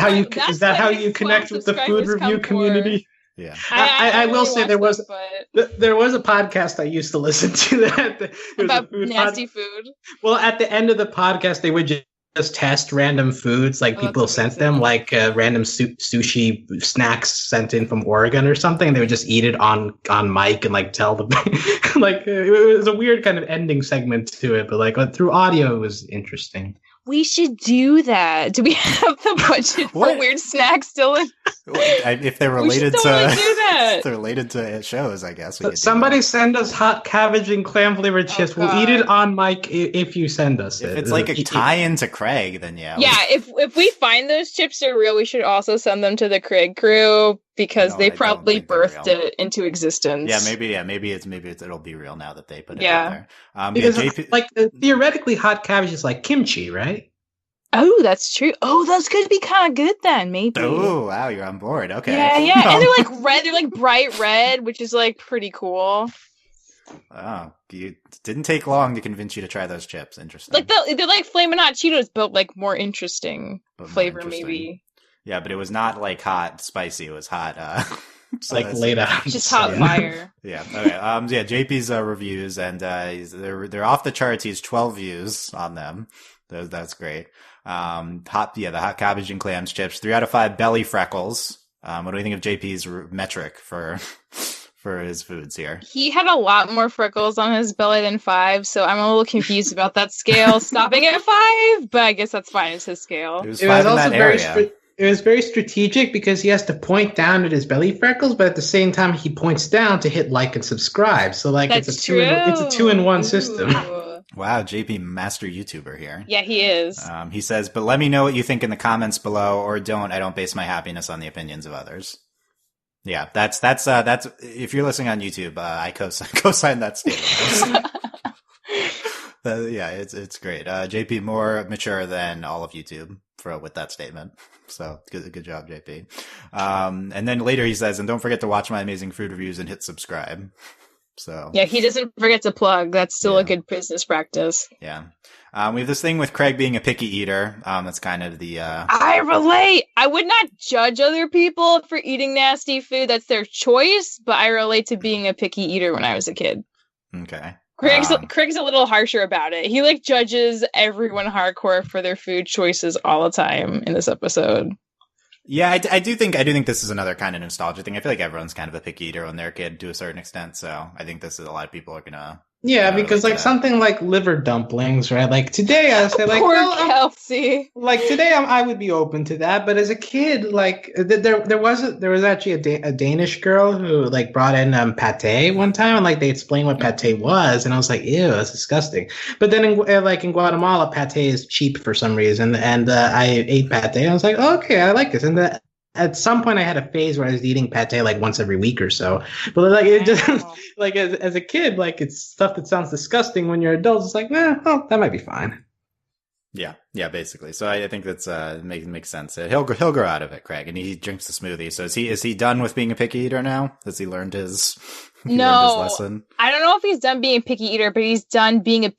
how you connect with the food review community? Yeah, I will say there was a podcast I used to listen to about nasty food. Well, at the end of the podcast, they would just test random foods, like people sent them, like random sushi snacks sent in from Oregon or something. They would just eat it on mic and like tell them, like it was a weird kind of ending segment to it, but like through audio, it was interesting. We should do that. Do we have the budget for weird snacks, Dylan? If they're related do that. If they're related to shows, I guess. Somebody send us hot cabbage and clam flavored chips. We'll eat it on mic if you send us it. If it's like a tie-in to Craig, then yeah. Yeah, if we find those chips are real, we should also send them to the Craig crew because they probably birthed it into existence. Yeah, maybe it'll be real now that they put it out there. Because like theoretically, hot cabbage is like kimchi, right? Oh, that's true. Oh, those could be kind of good then, maybe. Oh, wow, you're on board. Okay. Yeah. And they're like red. They're like bright red, which is like pretty cool. Oh, it didn't take long to convince you to try those chips. Interesting. Like they're like Flamin' Hot Cheetos, but like more interesting flavor, maybe. Yeah, but it was not like hot spicy. It was hot. Like laid out. Just hot fire. Yeah. Okay. JP's reviews, and they're off the charts. He's 12 views on them. That's great. The hot cabbage and clams chips, 3 out of 5 belly freckles. What do we think of JP's metric for his foods here? He had a lot more freckles on his belly than 5, so I'm a little confused about that scale stopping at 5, but I guess that's fine. It's his scale. It was 5 in that area. It was very strategic because he has to point down at his belly freckles, but at the same time he points down to hit like and subscribe. So like it's a 2-in-1 system. Wow, JP master YouTuber here. Yeah, he is. He says, but let me know what you think in the comments below, or don't. I don't base my happiness on the opinions of others. Yeah, that's if you're listening on YouTube, I co-sign that statement. Yeah, it's great. JP more mature than all of YouTube with that statement. So good job, JP. And then later he says, and don't forget to watch my amazing food reviews and hit subscribe. So yeah, he doesn't forget to plug. That's still a good business practice. Yeah. We have this thing with Craig being a picky eater. That's kind of the I relate. I would not judge other people for eating nasty food. That's their choice, but I relate to being a picky eater when I was a kid. Okay. Craig's a little harsher about it. He like judges everyone hardcore for their food choices all the time in this episode. Yeah, I do think this is another kind of nostalgia thing. I feel like everyone's kind of a picky eater when they're a kid to a certain extent. So I think this is a lot of people are gonna. Yeah, because like something like liver dumplings, right? Like today, I say like, poor Kelsey. Like today, I would be open to that. But as a kid, like there was actually a Danish girl who like brought in pate one time, and like they explained what pate was, and I was like, ew, that's disgusting. But then in Guatemala, pate is cheap for some reason, and I ate pate, and I was like, oh, okay, I like this, and at some point, I had a phase where I was eating pate like once every week or so. But like it just like as a kid, like it's stuff that sounds disgusting. When you're adults, it's like, that might be fine. Yeah, basically. So I think that's makes sense. He'll grow out of it, Craig, and he drinks the smoothie. So is he done with being a picky eater now? Has he learned his? Learned his lesson? I don't know if he's done being a picky eater, but he's done being a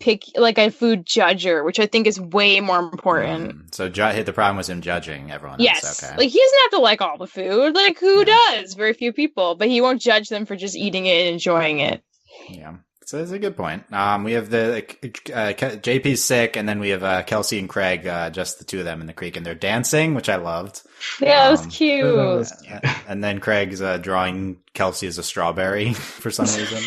food judger, which I think is way more important. So the problem was him judging everyone else. Yes. Okay. Like he doesn't have to like all the food. Like who does? Very few people, but he won't judge them for just eating it and enjoying it. Yeah. So that's a good point. We have the JP's sick, and then we have Kelsey and Craig, just the two of them in the creek, and they're dancing, which I loved. Yeah, that was cute. And then Craig's drawing Kelsey as a strawberry for some reason.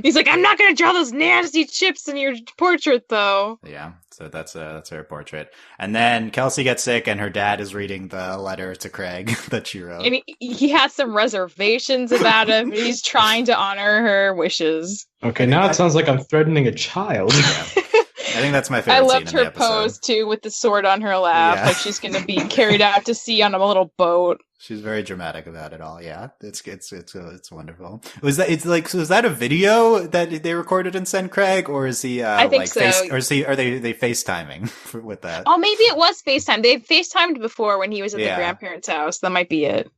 He's like, I'm not going to draw those nasty chips in your portrait, though. Yeah, so that's her portrait. And then Kelsey gets sick, and her dad is reading the letter to Craig that she wrote. And he has some reservations about it, but he's trying to honor her wishes. Okay, now it sounds like I'm threatening a child. Yeah. I think that's my favorite. I loved scene in her the episode. pose too, with the sword on her lap, like she's going to be carried out to sea on a little boat. She's very dramatic about it all. Yeah, it's wonderful. Was that a video that they recorded and sent Craig, or is he? I think so. Are they FaceTiming with that? Oh, maybe it was FaceTime. They FaceTimed before when he was at the grandparents' house. That might be it.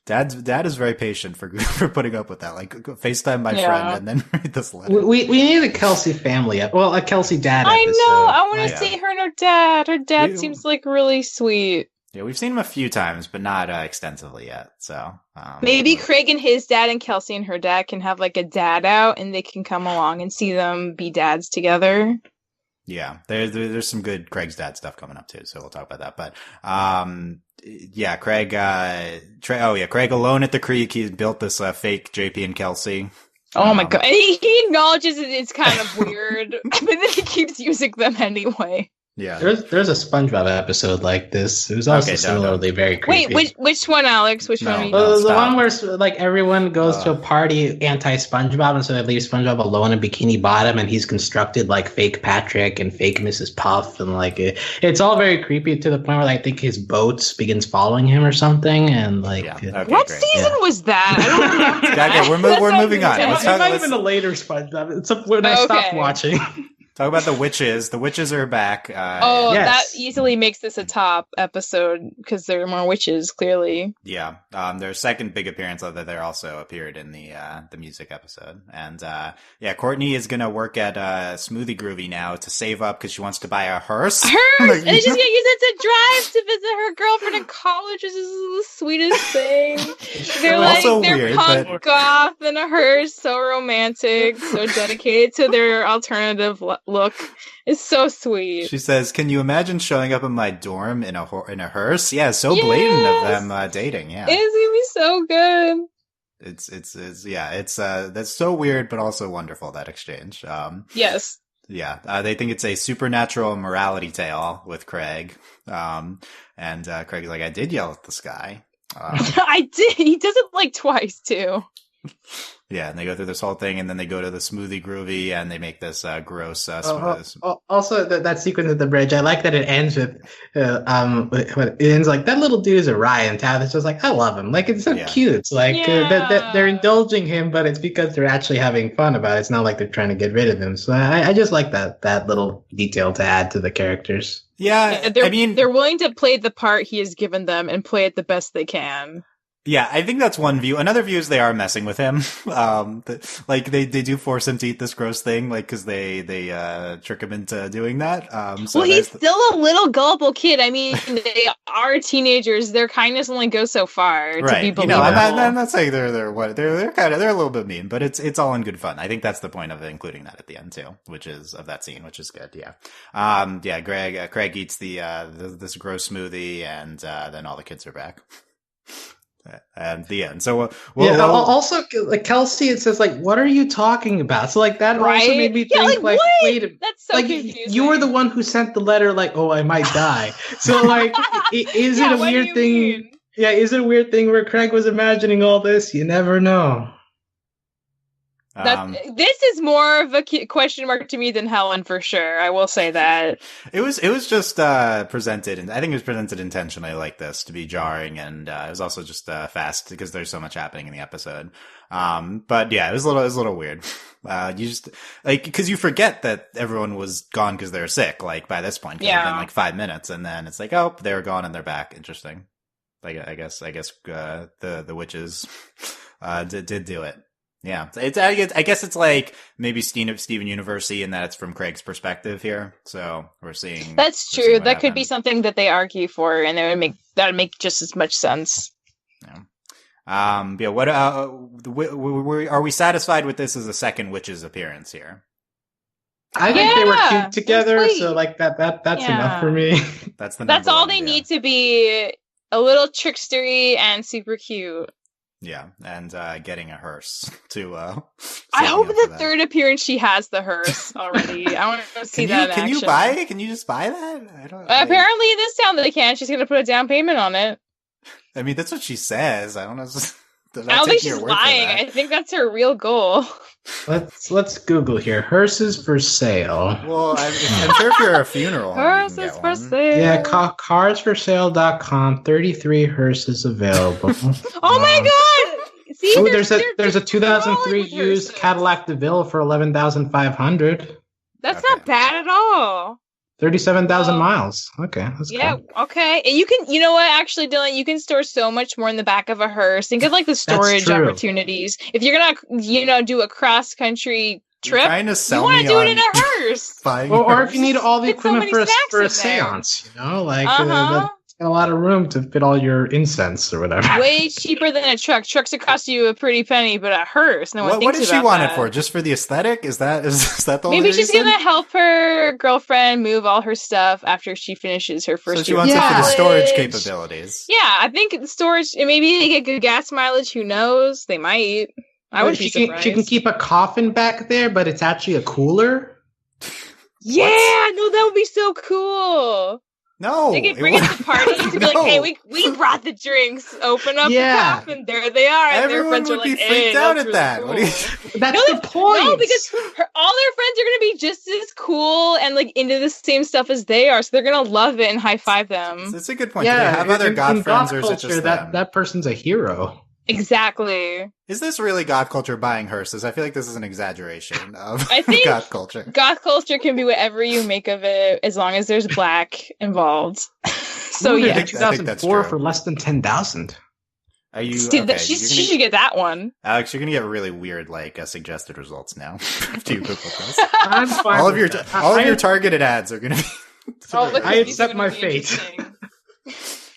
Dad is very patient for putting up with that. Like, FaceTime my friend and then read this letter. We need a Kelsey family, a Kelsey dad episode. I know. I want to see her and her dad. Her dad seems like really sweet. Yeah, we've seen him a few times, but not extensively yet. So maybe Craig and his dad and Kelsey and her dad can have like a dad out, and they can come along and see them be dads together. Yeah, there's some good Craig's dad stuff coming up too, so we'll talk about that. But yeah, Craig. Craig alone at the creek. He built this fake JP and Kelsey. Oh my god! And he acknowledges it's kind of weird, but then he keeps using them anyway. Yeah, there's a SpongeBob episode like this. It was also similarly very creepy. Wait, which one, Alex? Which one? The one where like everyone goes to a party anti-SpongeBob, and so they leave SpongeBob alone in Bikini Bottom, and he's constructed like fake Patrick and fake Mrs. Puff, and like it's all very creepy to the point where I think his boat begins following him or something, and like what season was that? I don't know. We're moving on. It's not even a later SpongeBob. It's when I stopped watching. Talk about the witches. The witches are back. That easily makes this a top episode because there are more witches, clearly. Yeah. Their second big appearance, although they also appeared in the music episode. And Courtney is gonna work at Smoothie Groovy now to save up because she wants to buy a hearse. And she's gonna use it to drive to visit her girlfriend in college. This is the sweetest thing. They're punk goth in a hearse, so romantic, so dedicated to their alternative look. It's so sweet. She says, "Can you imagine showing up in my dorm in a hearse?" Yeah, so blatant of them dating. Yeah, it's gonna be so good. It's that's so weird, but also wonderful, that exchange. Yes. Yeah, they think it's a supernatural morality tale with Craig. And Craig's like, "I did yell at the sky." I did. He does it like twice too. Yeah, and they go through this whole thing, and then they go to the Smoothie Groovy, and they make this gross Also, that sequence at the bridge, I like that it ends with, it ends like, that little dude is a riot, and Tabitha's just like, I love him. Like, it's so cute. It's like, they're indulging him, but it's because they're actually having fun about it. It's not like they're trying to get rid of him. So I just like that little detail to add to the characters. Yeah, they're willing to play the part he has given them and play it the best they can. Yeah, I think that's one view. Another view is they are messing with him. Like they do force him to eat this gross thing, like, cause they trick him into doing that. Well, he's still a little gullible kid. I mean, they are teenagers. Their kindness only goes so far to be believable. I'm not saying they're a little bit mean, but it's all in good fun. I think that's the point of including that at the end too, which is good. Yeah. Craig eats this gross smoothie, and then all the kids are back. And the end. So also like Kelsey, it says like, what are you talking about? So like that also made me think like wait, that's so confusing. You were the one who sent the letter like, oh, I might die. So like is it a weird thing? Mean? Yeah, is it a weird thing where Craig was imagining all this? You never know. This is more of a question mark to me than Helen, for sure. I will say that it was just presented, and I think it was presented intentionally like this to be jarring, and it was also just fast because there's so much happening in the episode. But yeah, it was a little weird. You just like, because you forget that everyone was gone because they were sick. Like by this point, it's been like 5 minutes, and then it's like, oh, they were gone and they're back. Interesting. Like I guess the witches did do it. Yeah, I guess it's like maybe Steven Universe in that it's from Craig's perspective here. So we're seeing that's true. That could be something that they argue for, and that would make just as much sense. Yeah. What are we satisfied with this as a second witch's appearance here? I think they were cute together, so like that's enough for me. That's all they need to be, a little trickstery and super cute. Yeah, and getting a hearse to. I hope the third appearance she has the hearse already. I want to see that. Can you buy it? Can you just buy that? I don't. Apparently, in this town they can. She's gonna put a down payment on it. I mean, that's what she says. I don't know. I don't think she's lying. I think that's her real goal. Let's Google here. Hearses for sale. Well, I'm sure if you're a funeral home, hearses for sale. Yeah, carsforsale.com. 33 hearses available. Oh my god! See, there's a 2003 used Cadillac DeVille for $11,500. That's not bad at all. 37,000 miles. Okay, that's cool. Okay. And you know what? Actually, Dylan, you can store so much more in the back of a hearse. Think of like the storage opportunities. If you're gonna, do a cross country trip, you want to do it in a hearse. Or if you need all the equipment for a seance, it's got a lot of room to fit all your incense or whatever. Way cheaper than a truck. Trucks would cost you a pretty penny, but a hearse, no one thinks about that. What did she want it for? Just for the aesthetic? Is that the only Maybe she's reason? gonna help her girlfriend move all her stuff after she finishes her first year. So she wants it for the storage capabilities. Yeah, I think the storage. Maybe they get good gas mileage. Who knows? They might. I would be surprised. She can keep a coffin back there, but it's actually a cooler. Yeah, no, that would be so cool. No, they could bring it to parties to be like, "Hey, we brought the drinks. Open up the coffin. There they are." And everyone would be freaked out at that. Cool. That's the point. No, because all their friends are going to be just as cool and like into the same stuff as they are, so they're going to love it and high five them. That's a good point. Yeah, do they have other god friends, or is it just that person's a hero? Exactly. Is this really goth culture buying hearses? I feel like this is an exaggeration of goth culture. Goth culture can be whatever you make of it, as long as there's black involved. So yeah, 2004 for less than 10,000. Are you? She should get that one. Alex, you're gonna get really weird, suggested results now. After you Google this, I'm fine. All of your targeted ads are gonna be. I accept my fate.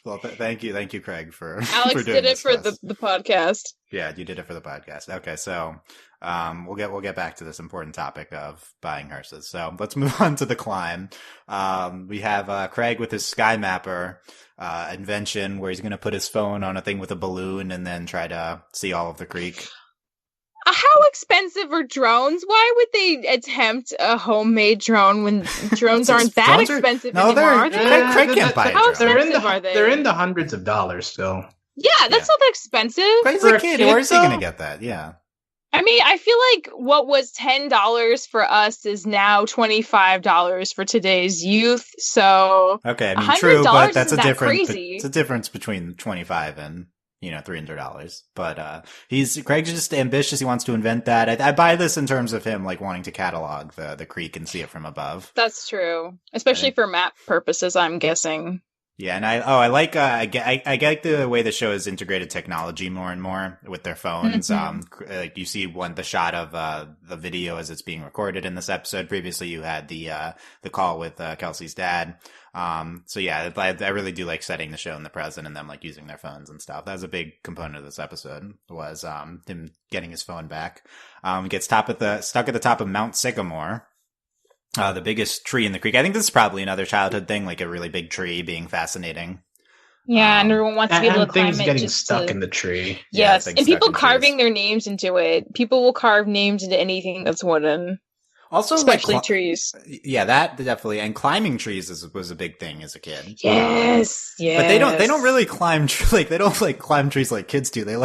Well, thank you, Craig, for Alex for doing did it this for the podcast. Yeah, you did it for the podcast. Okay, so we'll get back to this important topic of buying hearses. So let's move on to the climb. We have Craig with his Sky Mapper invention, where he's going to put his phone on a thing with a balloon and then try to see all of the creek. How expensive are drones? Why would they attempt a homemade drone when drones aren't that expensive anymore? Are they? Craig can't buy How expensive are they? They're in the hundreds of dollars still. Yeah, that's not that expensive. Craig's a kid. Where is he going to get that? Yeah. I mean, I feel like what was $10 for us is now $25 for today's youth. So okay, I mean, true, but that's a difference. It's a difference between $25 and $300. But Craig's just ambitious. He wants to invent that. I buy this in terms of him wanting to catalog the creek and see it from above. That's true, especially for map purposes, I'm guessing. Yeah, and I like the way the show has integrated technology more and more with their phones. Mm-hmm. You see the shot of the video as it's being recorded in this episode. Previously, you had the call with Kelsey's dad. So yeah, I really do like setting the show in the present and them using their phones and stuff. That was a big component of this episode, was him getting his phone back. He gets stuck at the top of Mount Sycamore. The biggest tree in the creek. I think this is probably another childhood thing, a really big tree being fascinating. Yeah, and everyone wants to be able to climb it. Things getting stuck in the tree. Yes, and people carving their names into it. People will carve names into anything that's wooden. Also, especially trees. Yeah, that definitely. And climbing trees was a big thing as a kid. Yes. But they don't really climb they don't climb trees like kids do. They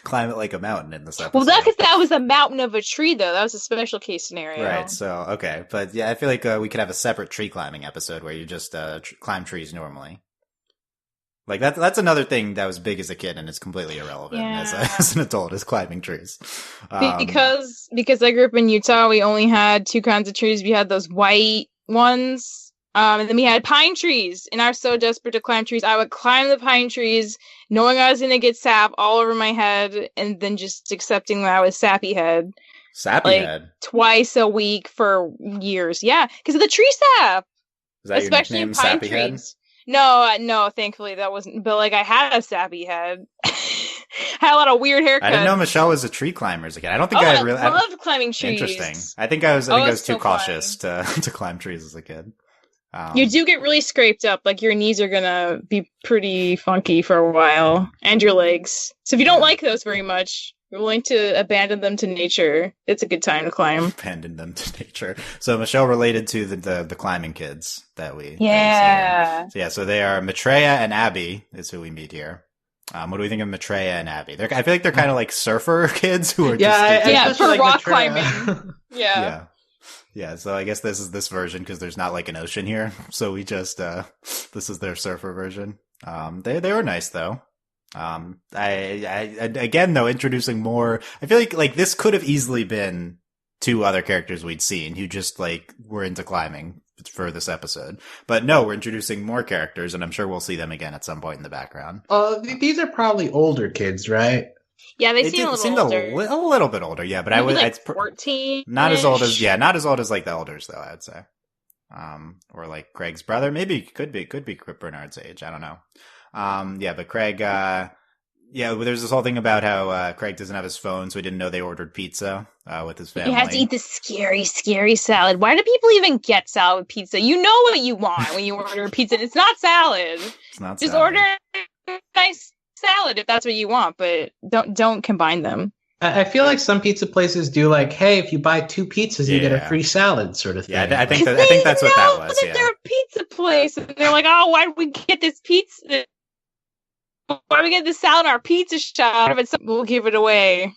climb it like a mountain in this episode. Well, that's because that was a mountain of a tree, though. That was a special case scenario. Right. So okay, but yeah, I feel like we could have a separate tree climbing episode where you just climb trees normally. That's another thing that was big as a kid and it's completely irrelevant as an adult, is climbing trees. Because I grew up in Utah, we only had two kinds of trees. We had those white ones, and then we had pine trees. And I was so desperate to climb trees, I would climb the pine trees, knowing I was going to get sap all over my head, and then just accepting that I was sappy head. Sappy head? Twice a week for years. Yeah, because of the tree sap. Is that especially your nickname, pine sappy trees. Head? No, thankfully that wasn't. But I had a sappy head. I had a lot of weird haircuts. I didn't know Michelle was a tree climber as a kid. I don't think I really loved climbing trees. Interesting. I think I was too cautious to climb trees as a kid. You do get really scraped up. Like, your knees are gonna be pretty funky for a while, and your legs. So if you don't like those very much, you're willing to abandon them to nature, it's a good time to climb. Abandon them to nature. So Michelle related to the climbing kids that we Yeah. That we see here. So they are Maitreya and Abby is who we meet here. What do we think of Maitreya and Abby? I feel like they're kind of like surfer kids who are for like rock Maitreya. climbing. Yeah. Yeah, so I guess this is this version because there's not like an ocean here. So we just, this is their surfer version. They were nice though. I again though, introducing more, I feel like this could have easily been two other characters we'd seen who just like were into climbing for this episode. But no, we're introducing more characters and I'm sure we'll see them again at some point in the background. These are probably older kids, right? Yeah, they seem a little older. A little bit older, yeah, but Maybe I'd 14. not as old as like the elders though, I'd say. Or like Craig's brother, maybe could be Bernard's age, I don't know. But Craig, there's this whole thing about how Craig doesn't have his phone, so he didn't know they ordered pizza with his family. He had to eat this scary, scary salad. Why do people even get salad with pizza? You know what you want when you order pizza. It's not salad. It's not Just salad. order a nice salad if that's what you want, but don't combine them. I feel like some pizza places do like, hey, if you buy 2 pizzas, you get a free salad sort of thing. Yeah, I think that's what that was. They're a pizza place, and they're like, oh, why did we get this pizza? Why do we get this salad in our pizza shop? We'll give it away.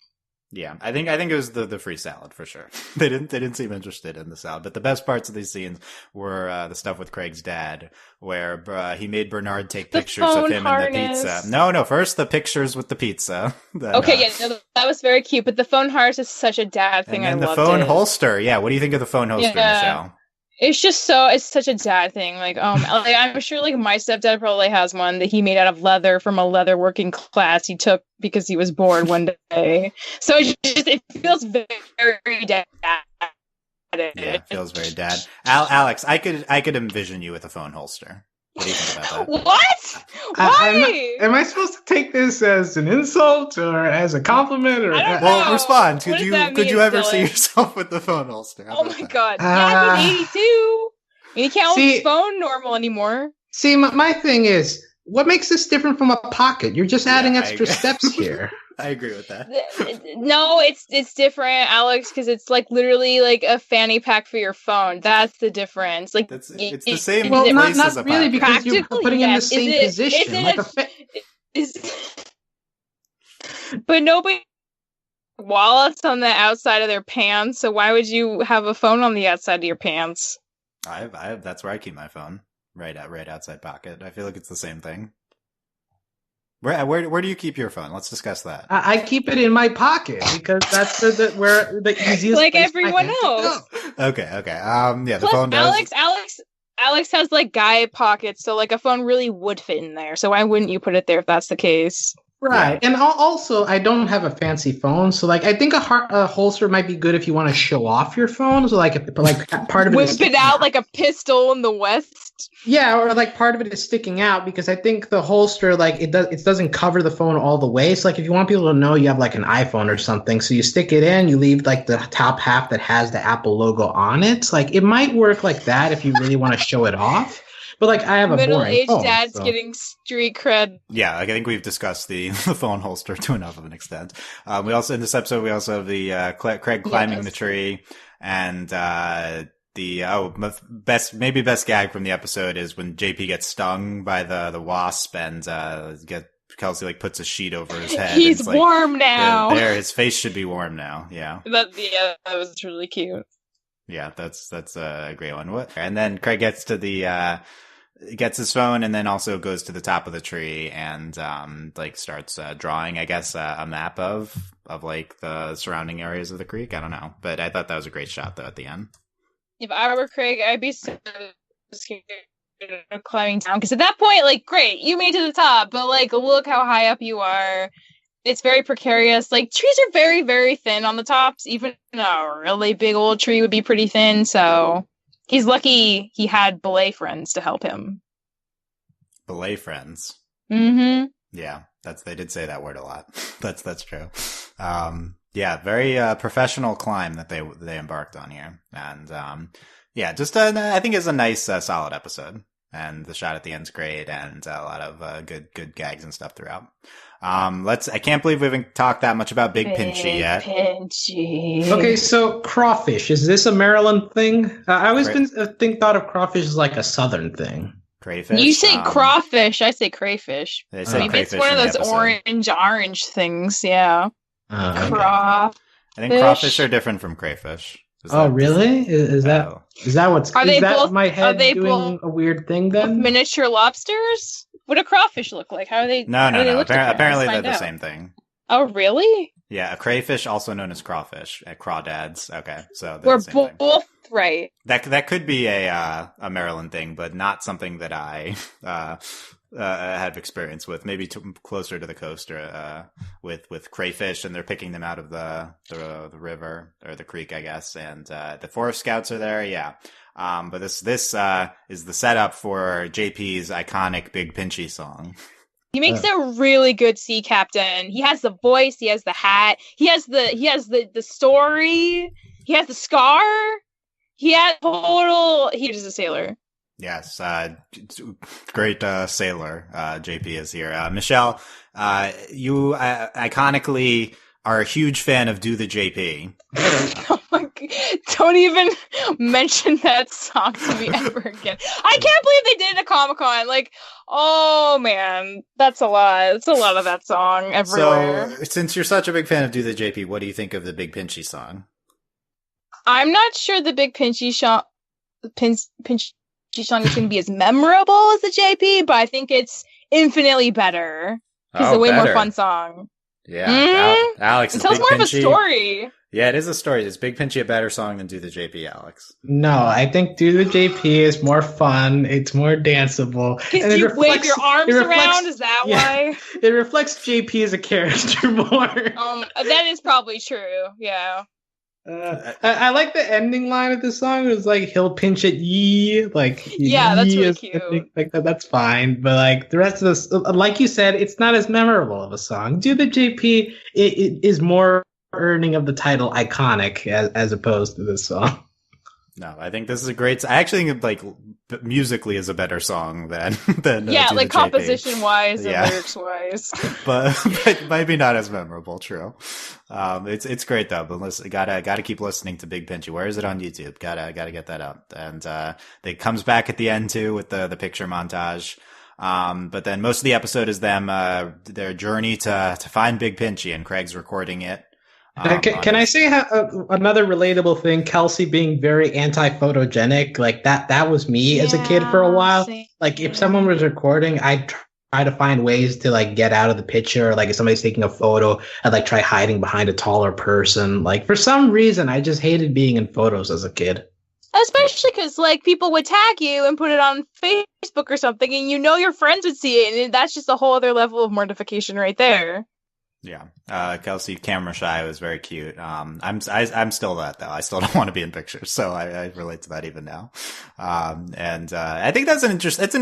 Yeah, I think it was the free salad for sure. They didn't seem interested in the salad, but the best parts of these scenes were the stuff with Craig's dad, where he made Bernard take pictures of him and the pizza. No, first the pictures with the pizza. That was very cute. But the phone harness is such a dad thing. And then the phone holster. Yeah, what do you think of the phone holster, Michelle? It's such a dad thing. Like, I'm sure like my stepdad probably has one that he made out of leather from a leather working class he took because he was bored one day. So it feels very dad. Yeah, it feels very dad. Alex, I could envision you with a phone holster. What do you think about that? What? Why? Am I supposed to take this as an insult or as a compliment? Or I don't know. Well, respond. Could you ever Dylan? See yourself with the phone holster? Oh my god! Yeah, he's 82. And he can't hold his phone normal anymore. See, my thing is, what makes this different from a pocket? You're just adding extra steps here. I agree with that. No, it's different, Alex, because it's like literally like a fanny pack for your phone. That's the difference. Like it's the same. Well, place not as a really, because you're putting in the same position. But nobody wallets on the outside of their pants. So why would you have a phone on the outside of your pants? I that's where I keep my phone, right outside pocket. I feel like it's the same thing. Where do you keep your phone? Let's discuss that. I keep it in my pocket because that's where the easiest. Like everyone else. Okay. The Plus, phone does. Alex has like guy pockets, so like a phone really would fit in there. So why wouldn't you put it there if that's the case? Right, and also I don't have a fancy phone, so like I think a holster might be good if you want to show off your phone. So like part of it whip it out like a pistol in the West. Yeah, or like part of it is sticking out because I think the holster like it doesn't cover the phone all the way. So like if you want people to know you have like an iPhone or something, so you stick it in, you leave like the top half that has the Apple logo on it. Like it might work like that if you really want to show it off. But like I have a middle-aged phone, dad's getting street cred. Yeah, I think we've discussed the phone holster to enough of an extent. We also in this episode we also have the Craig climbing the tree, and best gag from the episode is when JP gets stung by the wasp and Kelsey like puts a sheet over his head. He's warm now. His face should be warm now. Yeah. That was really cute. Yeah, that's a great one. And then Craig gets to gets his phone and then also goes to the top of the tree and like starts drawing, I guess, a map of like the surrounding areas of the creek. I don't know, but I thought that was a great shot though at the end. If I were Craig, I'd be so scared of climbing down because at that point, like, great, you made it to the top, but like, look how high up you are. It's very precarious. Like, trees are very, very thin on the tops. Even a really big old tree would be pretty thin. So he's lucky he had belay friends to help him. Belay friends. Mm-hmm. Yeah, they did say that word a lot. That's true. Yeah, very professional climb that they embarked on here, and Yeah, just I think it's a nice, solid episode, and the shot at the end's great, and a lot of good gags and stuff throughout. I can't believe we haven't talked that much about Big Pinchy yet. Pinchy. Okay, so crawfish, is this a Maryland thing? I always thought of crawfish as like a Southern thing. Crayfish. You say crawfish, I say crayfish. They say Maybe crayfish it's one of in the those episode. orange things, yeah. Okay. Crawfish. I think crawfish are different from crayfish. Really? Is that what's? Are is they that both? my Are head they doing both a weird thing then? miniature lobsters? What do crawfish look like? How are they? No. how do they look different? Apparently, Let's they're find the out. same thing. Oh, really? Yeah, a crayfish, also known as crawfish, crawdads. Okay, so they're We're the same thing. both right. That could be a Maryland thing, but not something that I have experience with. Maybe closer to the coast, or with crayfish, and they're picking them out of the river or the creek, I guess. And the Forest Scouts are there, yeah. But this is the setup for JP's iconic Big Pinchy song. He makes a really good sea captain. He has the voice. He has the hat. He has the story. He has the scar. He has total. He is a sailor. Yes, great sailor. JP is here. Michelle, you iconically are a huge fan of "Do the JP." Oh my God. Don't even mention that song to me ever again. I can't believe they did it at Comic-Con. Like, oh man, that's a lot. It's a lot of that song everywhere. So, since you're such a big fan of "Do the JP," what do you think of the Big Pinchy song? I'm not sure the Big Pinchy Pinchy song is going to be as memorable as the JP, but I think it's infinitely better. It's a way more fun song. Yeah, Alex, it tells more of a story. Yeah, it is a story. Is Big Pinchy a better song than "Do the JP," Alex? No, I think "Do the JP" is more fun. It's more danceable. Because you wave your arms around. Is that why? It reflects JP as a character more. That is probably true. Yeah. I like the ending line of the song. It was like, "He'll pinch it, ye." Like, yeah, that's really cute. Like that, that's fine. But like the rest of this, like you said, it's not as memorable of a song. "Do the JP" it is more earning of the title iconic as opposed to this song. No, I think this is a great. I actually think like musically is a better song than yeah, like composition wise and lyrics wise, but maybe not as memorable. True. It's great though. But listen, gotta keep listening to Big Pinchy. Where is it on YouTube? Gotta get that up. And it comes back at the end too with the picture montage. But then most of the episode is them their journey to find Big Pinchy, and Craig's recording it. Can I say another relatable thing? Kelsey being very anti-photogenic, like that was me as a kid for a while. Like if someone was recording, I'd try to find ways to like get out of the picture. Like if somebody's taking a photo, I'd like try hiding behind a taller person. Like for some reason, I just hated being in photos as a kid. Especially because like people would tag you and put it on Facebook or something, and your friends would see it, and that's just a whole other level of mortification right there. Yeah. Kelsey, camera shy, was very cute. I'm still that though. I still don't want to be in pictures. So I relate to that even now. I think that's an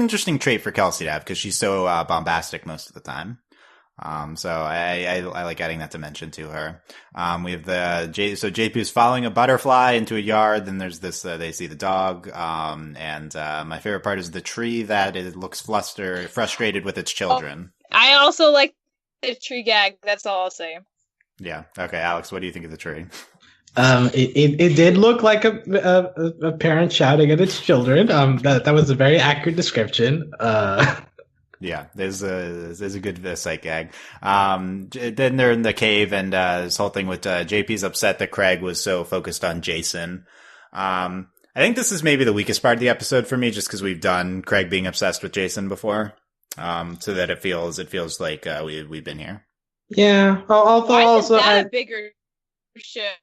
interesting trait for Kelsey to have because she's so, bombastic most of the time. So I like adding that dimension to her. We have so JP is following a butterfly into a yard. Then there's this, they see the dog. My favorite part is the tree that it looks frustrated with its children. I also like the tree gag. That's all I'll say. Yeah. Okay, Alex, what do you think of the tree? It did look like a parent shouting at its children. That was a very accurate description. Yeah, there's a good sight gag. Then they're in the cave, and this whole thing with JP's upset that Craig was so focused on Jason. I think this is maybe the weakest part of the episode for me, just because we've done Craig being obsessed with Jason before. So that it feels like we've been here. Yeah. Although why also is that a bigger ship?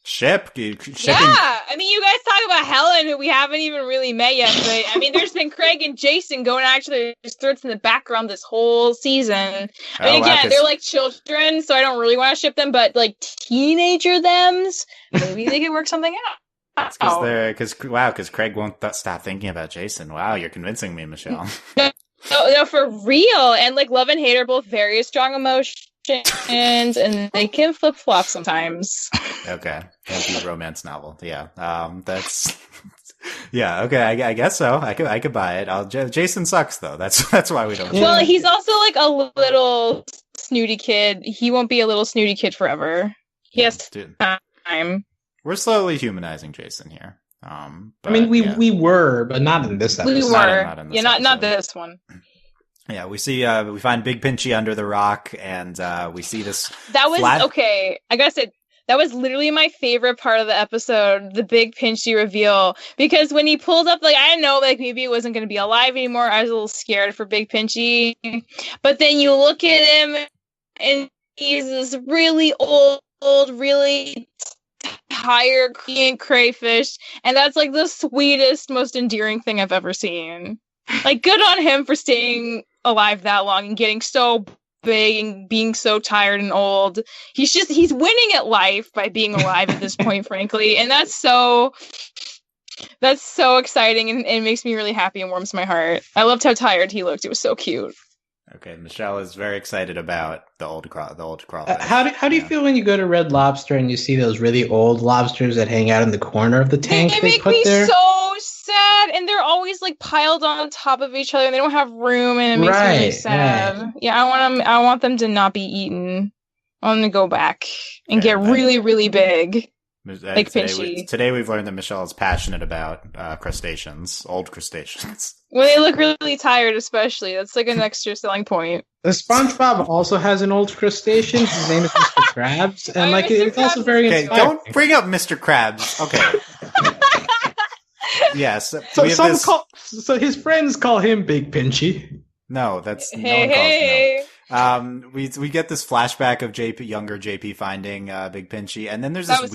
Shipping. Yeah, I mean, you guys talk about Helen, who we haven't even really met yet, but I mean, there's been Craig and Jason going actually just threats in the background this whole season. I mean, again, they're like children, so I don't really want to ship them, but like teenager thems, maybe they could work something out. Because Craig won't stop thinking about Jason. Wow, you're convincing me, Michelle. No, for real. And like love and hate are both very strong emotions, and they can flip flop sometimes. Okay. Anti-romance novel. Yeah. That's, yeah. Okay. I guess so. I could buy it. Jason sucks though. That's why we don't. Well, he's also like a little snooty kid. He won't be a little snooty kid forever. He has time. We're slowly humanizing Jason here. I mean, we were, but not in this episode. We were. Not this one. Yeah, we see, we find Big Pinchy under the rock, and we see this. That was okay. I gotta say, that was literally my favorite part of the episode, the Big Pinchy reveal. Because when he pulled up, like, I didn't know, like, maybe it wasn't going to be alive anymore. I was a little scared for Big Pinchy. But then you look at him, and he's this really old, really tired Korean crayfish. And that's, like, the sweetest, most endearing thing I've ever seen. Like, good on him for staying alive that long and getting so big and being so tired and old. He's winning at life by being alive at this point, frankly. And that's so exciting, and it makes me really happy and warms my heart. I loved how tired he looked. It was so cute. Okay, Michelle is very excited about the old crawfish. How do you feel when you go to Red Lobster and you see those really old lobsters that hang out in the corner of the tank? They make me so sad, and they're always like piled on top of each other, and they don't have room, and it makes me really sad. Right. Yeah, I want them to not be eaten. I want them to go back and get really, really big. Like Pinchy. Today we've learned that Michelle is passionate about crustaceans, old crustaceans. When they look really tired, especially. That's like an extra selling point. The SpongeBob also has an old crustacean. His name is Mr. Krabs. And like it's also very inspiring. Don't bring up Mr. Krabs. Okay. Yes. So his friends call him Big Pinchy. No, that's no one calls no. We get this flashback of younger JP finding Big Pinchy, and then there's this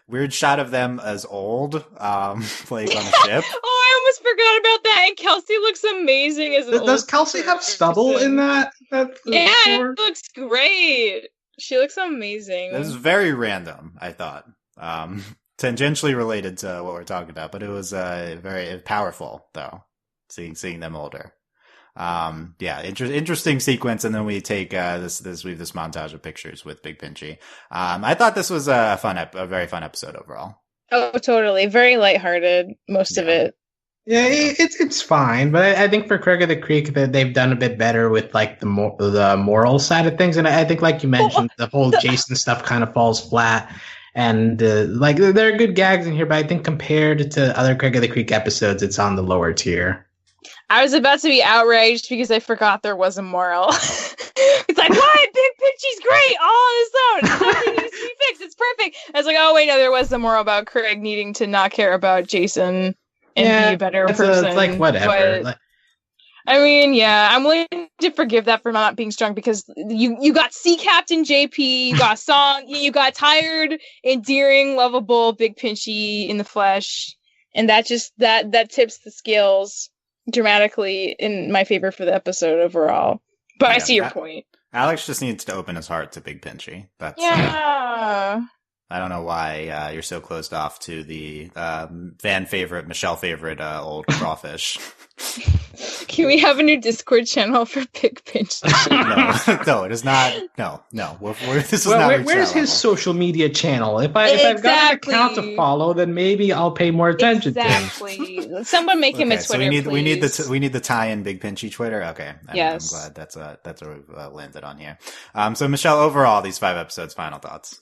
weird shot of them as old, playing on a ship. Oh, I almost forgot about that. And Kelsey looks amazing as an old. Does Kelsey have stubble in that? Yeah, it looks great. She looks amazing. It was very random, I thought. Tangentially related to what we're talking about, but it was very powerful though. Seeing them older. Interesting sequence, and then we take we have this montage of pictures with Big Pinchy. I thought this was a very fun episode overall. Oh, totally, very lighthearted, most of it. Yeah, it's fine, but I think for Craig of the Creek that they've done a bit better with like the moral side of things, and I think like you mentioned, the whole Jason stuff kind of falls flat. And like there are good gags in here, but I think compared to other Craig of the Creek episodes, it's on the lower tier. I was about to be outraged because I forgot there was a moral. It's like, what? Big Pinchy's great all on his own. Nothing needs to be fixed. It's perfect. I was like, oh, wait, no, there was a moral about Craig needing to not care about Jason and be a better person. It's like, whatever. But, I mean, yeah, I'm willing to forgive that for not being strong because you got Sea Captain JP, you got Song, you got tired, endearing, lovable Big Pinchy in the flesh, and that just that tips the scales dramatically in my favor for the episode overall. But I see your point. Alex just needs to open his heart to Big Pinchy. That's I don't know why you're so closed off to the Michelle favorite old crawfish. Can we have a new Discord channel for Big Pinchy? No, it is not. No. This is not. Where's his social media channel? If I've got an account to follow, then maybe I'll pay more attention to him. Exactly. Someone make him a Twitter. So we need the tie-in Big Pinchy Twitter. Okay. Yes. I'm glad that's what we've landed on here. So Michelle, overall, these 5 episodes, final thoughts.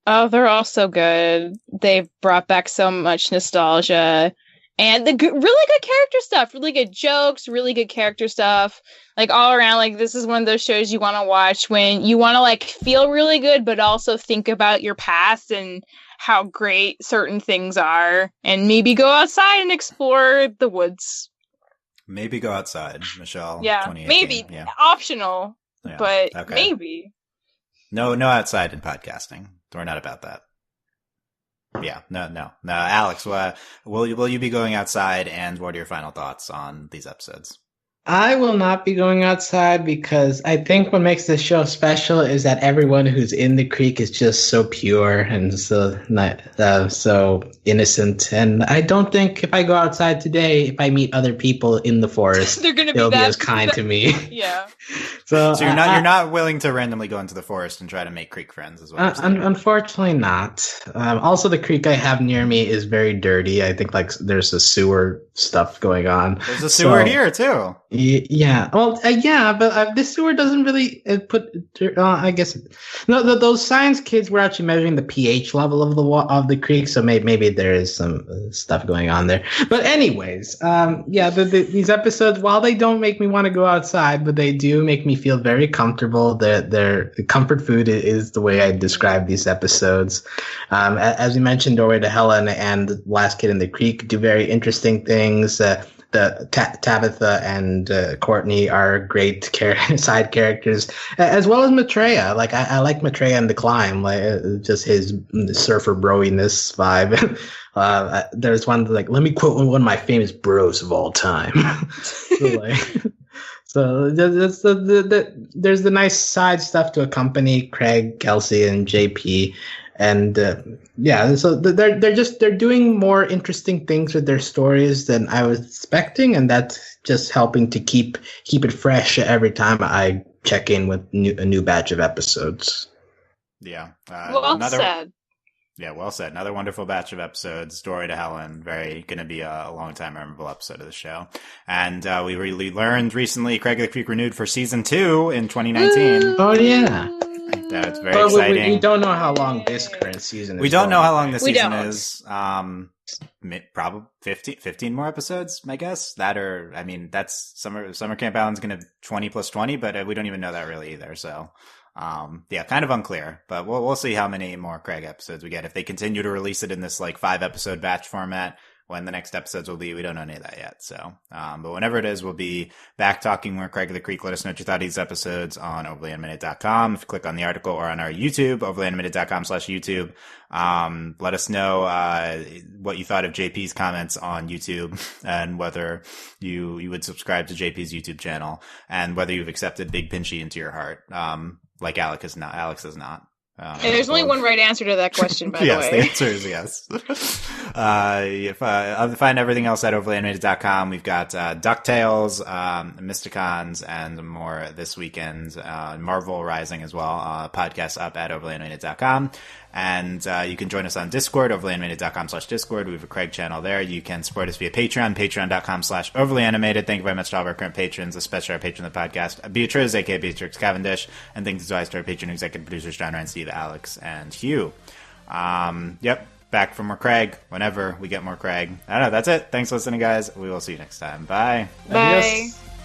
Oh, they're all so good. They've brought back so much nostalgia. And really good character stuff, really good jokes, really good character stuff. Like all around, like this is one of those shows you want to watch when you want to like feel really good, but also think about your past and how great certain things are. And maybe go outside and explore the woods. Maybe go outside, Michelle. Yeah, maybe. Yeah. Optional, but okay. Maybe. No outside in podcasting. We're not about that. Yeah, no. Alex, will you be going outside, and what are your final thoughts on these episodes? I will not be going outside because I think what makes this show special is that everyone who's in the creek is just so pure and so not so innocent. And I don't think if I go outside today, if I meet other people in the forest, They're gonna they'll be be as kind to me. Yeah. So you're not willing to randomly go into the forest and try to make creek friends, as well. Unfortunately, not. Also, the creek I have near me is very dirty. I think like there's a sewer stuff going on. There's a sewer here too. Yeah. Well, yeah, but this sewer doesn't really put. I guess no. Those science kids were actually measuring the pH level of the creek, so maybe there is some stuff going on there. But anyways, yeah, these episodes, while they don't make me want to go outside, but they do make me feel very comfortable. Their comfort food is the way I describe these episodes. As we mentioned, Doorway to Helen and the Last Kid in the Creek do very interesting things. The Tabitha and Courtney are great side characters, as well as Maitreya. Like I like Maitreya in The Climb, like just his surfer broiness vibe. There's one like, let me quote one of my famous bros of all time. So there's the nice side stuff to accompany Craig, Kelsey, and JP. And yeah, so they're doing more interesting things with their stories than I was expecting, and that's just helping to keep it fresh every time I check in with a new batch of episodes. Yeah. Well said. Yeah, well said. Another wonderful batch of episodes. Story to Helen. Very going to be a long time memorable episode of the show. And we really learned recently Craig of the Creek renewed for season 2 in 2019. Oh yeah. That's very exciting. We don't know how long this current season is. We don't know how long this season is. Probably 15 more episodes, I guess. That, or, I mean, that's Summer Camp Allen's going to 20 plus 20, but we don't even know that really either. So, yeah, kind of unclear, but we'll see how many more Craig episodes we get. If they continue to release it in this like 5-episode batch format, when the next episodes will be, we don't know any of that yet. So, but whenever it is, we'll be back talking more Craig of the Creek. Let us know what you thought of these episodes on overlyanimated.com. If you click on the article, or on our YouTube, overlyanimated.com/YouTube. Let us know, what you thought of JP's comments on YouTube, and whether you would subscribe to JP's YouTube channel, and whether you've accepted Big Pinchy into your heart. Like Alex has not. And there's only one right answer to that question, by the way. Yes, the answer is yes. I'll find everything else at overlyanimated.com. We've got DuckTales, Mysticons, and more this weekend. Marvel Rising as well. Podcast up at overlyanimated.com. And you can join us on Discord, overlyanimated.com/Discord. We have a Craig channel there. You can support us via Patreon, patreon.com/overlyanimated. Thank you very much to all of our current patrons, especially our patron of the podcast, Beatrice, aka Beatrix Cavendish. And thanks as always to our patron executive producers, John Ryan, Steve, Alex, and Hugh. Yep, back for more Craig whenever we get more Craig. I don't know, that's it. Thanks for listening, guys. We will see you next time. Bye. Bye. Adios.